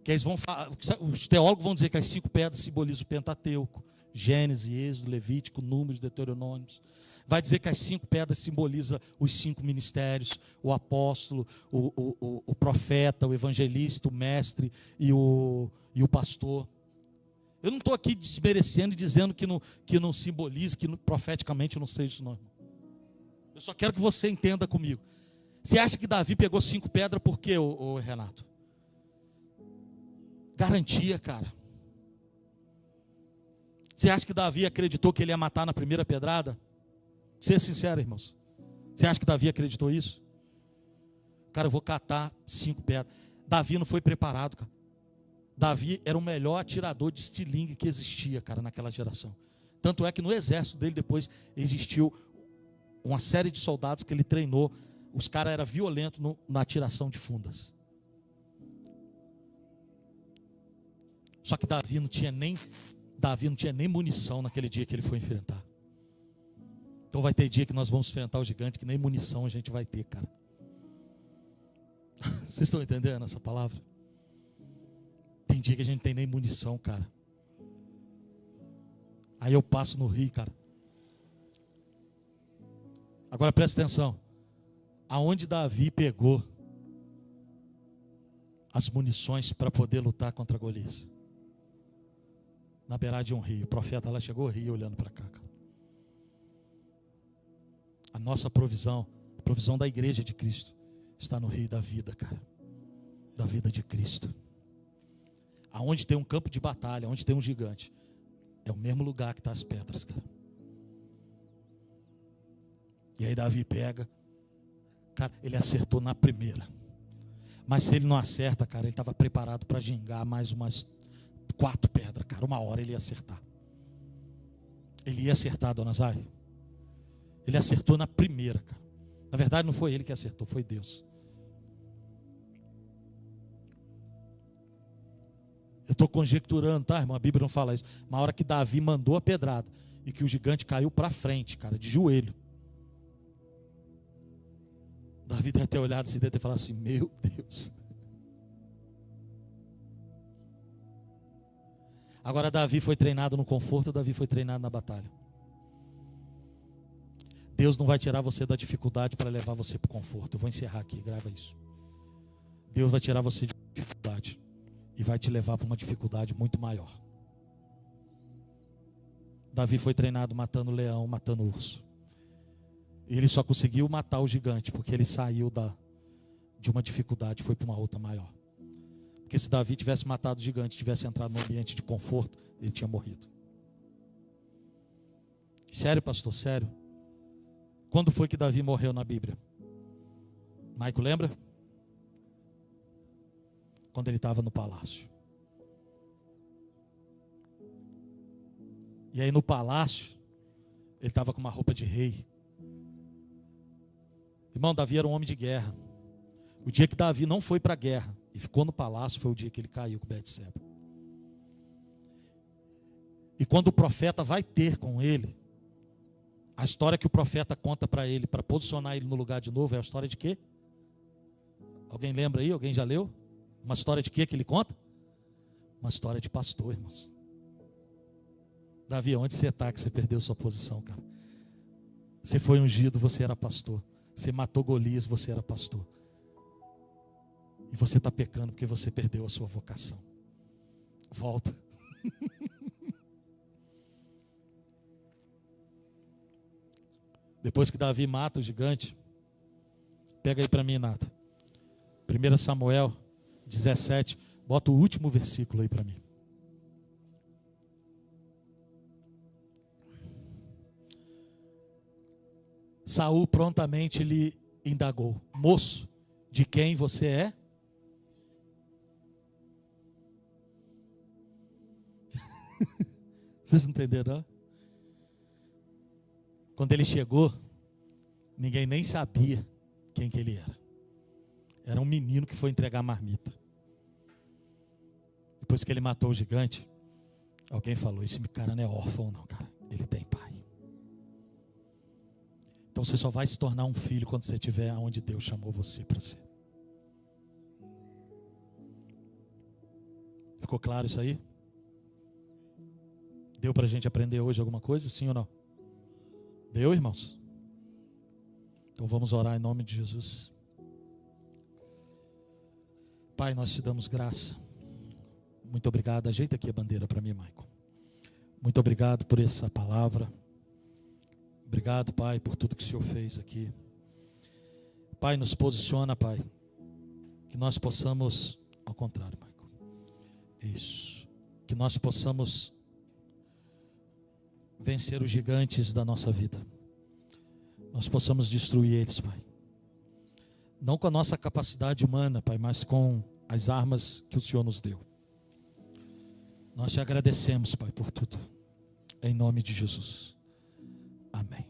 Que eles vão falar, os teólogos vão dizer que as 5 pedras simbolizam o Pentateuco, Gênesis, Êxodo, Levítico, Números, Deuteronômios. Vai dizer que as 5 pedras simbolizam os 5 ministérios, o apóstolo, o profeta, o evangelista, o mestre e o pastor. Eu não estou aqui desmerecendo e dizendo que não simboliza, que profeticamente eu não sei isso não, irmão. Eu só quero que você entenda comigo. Você acha que Davi pegou 5 pedras por quê, Renato? Garantia, cara. Você acha que Davi acreditou que ele ia matar na primeira pedrada? Seja sincero, irmãos. Você acha que Davi acreditou isso? Cara, eu vou catar 5 pedras. Davi não foi preparado, cara. Davi era o melhor atirador de estilingue que existia, cara, naquela geração. Tanto é que no exército dele depois existiu uma série de soldados que ele treinou. Os caras eram violentos na atiração de fundas. Só que Davi não tinha nem munição naquele dia que ele foi enfrentar. Então vai ter dia que nós vamos enfrentar o gigante que nem munição a gente vai ter, cara. Vocês estão entendendo essa palavra? Tem dia que a gente não tem nem munição, cara. Aí eu passo no rio, cara. Agora presta atenção. Aonde Davi pegou as munições para poder lutar contra Golias? Na beirada de um rio. O profeta lá chegou ao rio olhando para cá, cara. A nossa provisão, a provisão da igreja de Cristo, está no rio da vida, cara. Da vida de Cristo. Aonde tem um campo de batalha, onde tem um gigante, é o mesmo lugar que estão as pedras, cara. E aí Davi pega, cara, ele acertou na primeira. Mas se ele não acerta, cara, ele estava preparado para gingar mais umas 4 pedras, cara. Uma hora ele ia acertar. Ele ia acertar, dona Zay. Ele acertou na primeira, cara. Na verdade não foi ele que acertou, foi Deus. Eu estou conjecturando, tá, irmão? A Bíblia não fala isso. Uma hora que Davi mandou a pedrada e que o gigante caiu para frente, cara, de joelho. Davi deve ter olhado assim dentro e falado assim: meu Deus. Agora Davi foi treinado no conforto, Davi foi treinado na batalha. Deus não vai tirar você da dificuldade para levar você para o conforto. Eu vou encerrar aqui, grava isso. Deus vai tirar você de dificuldade e vai te levar para uma dificuldade muito maior. Davi foi treinado matando leão, matando urso. E ele só conseguiu matar o gigante porque ele saiu de uma dificuldade e foi para uma outra maior. Porque se Davi tivesse matado o gigante, tivesse entrado num ambiente de conforto, ele tinha morrido. Sério, pastor, sério? Quando foi que Davi morreu na Bíblia? Maico lembra? Quando ele estava no palácio. E aí no palácio, ele estava com uma roupa de rei. Irmão, Davi era um homem de guerra. O dia que Davi não foi para a guerra e ficou no palácio foi o dia que ele caiu com Betseba. E quando o profeta vai ter com ele, a história que o profeta conta para ele, para posicionar ele no lugar de novo, é a história de quê? Alguém lembra aí? Alguém já leu? Uma história de quê que ele conta? Uma história de pastor, irmãos. Davi, onde você está que você perdeu sua posição, cara? Você foi ungido, você era pastor. Você matou Golias, você era pastor. E você está pecando porque você perdeu a sua vocação. Volta. Depois que Davi mata o gigante, pega aí para mim, Nata. 1 Samuel 17, bota o último versículo aí para mim. Saul prontamente lhe indagou: moço, de quem você é? Vocês entenderam? Quando ele chegou, ninguém nem sabia quem que ele era. Era um menino que foi entregar marmita. Depois que ele matou o gigante, alguém falou: esse cara não é órfão não, cara. Ele tem pai. Então você só vai se tornar um filho quando você estiver onde Deus chamou você para ser. Ficou claro isso aí? Deu para a gente aprender hoje alguma coisa? Sim ou não? Deu, irmãos? Então vamos orar em nome de Jesus. Pai, nós te damos graça. Muito obrigado. Ajeita aqui a bandeira para mim, Michael. Muito obrigado por essa palavra. Obrigado, Pai, por tudo que o Senhor fez aqui. Pai, nos posiciona, Pai, que nós possamos, ao contrário, Michael, isso, que nós possamos vencer os gigantes da nossa vida. Nós possamos destruir eles, Pai. Não com a nossa capacidade humana, Pai, mas com as armas que o Senhor nos deu. Nós te agradecemos, Pai, por tudo. Em nome de Jesus. Amém.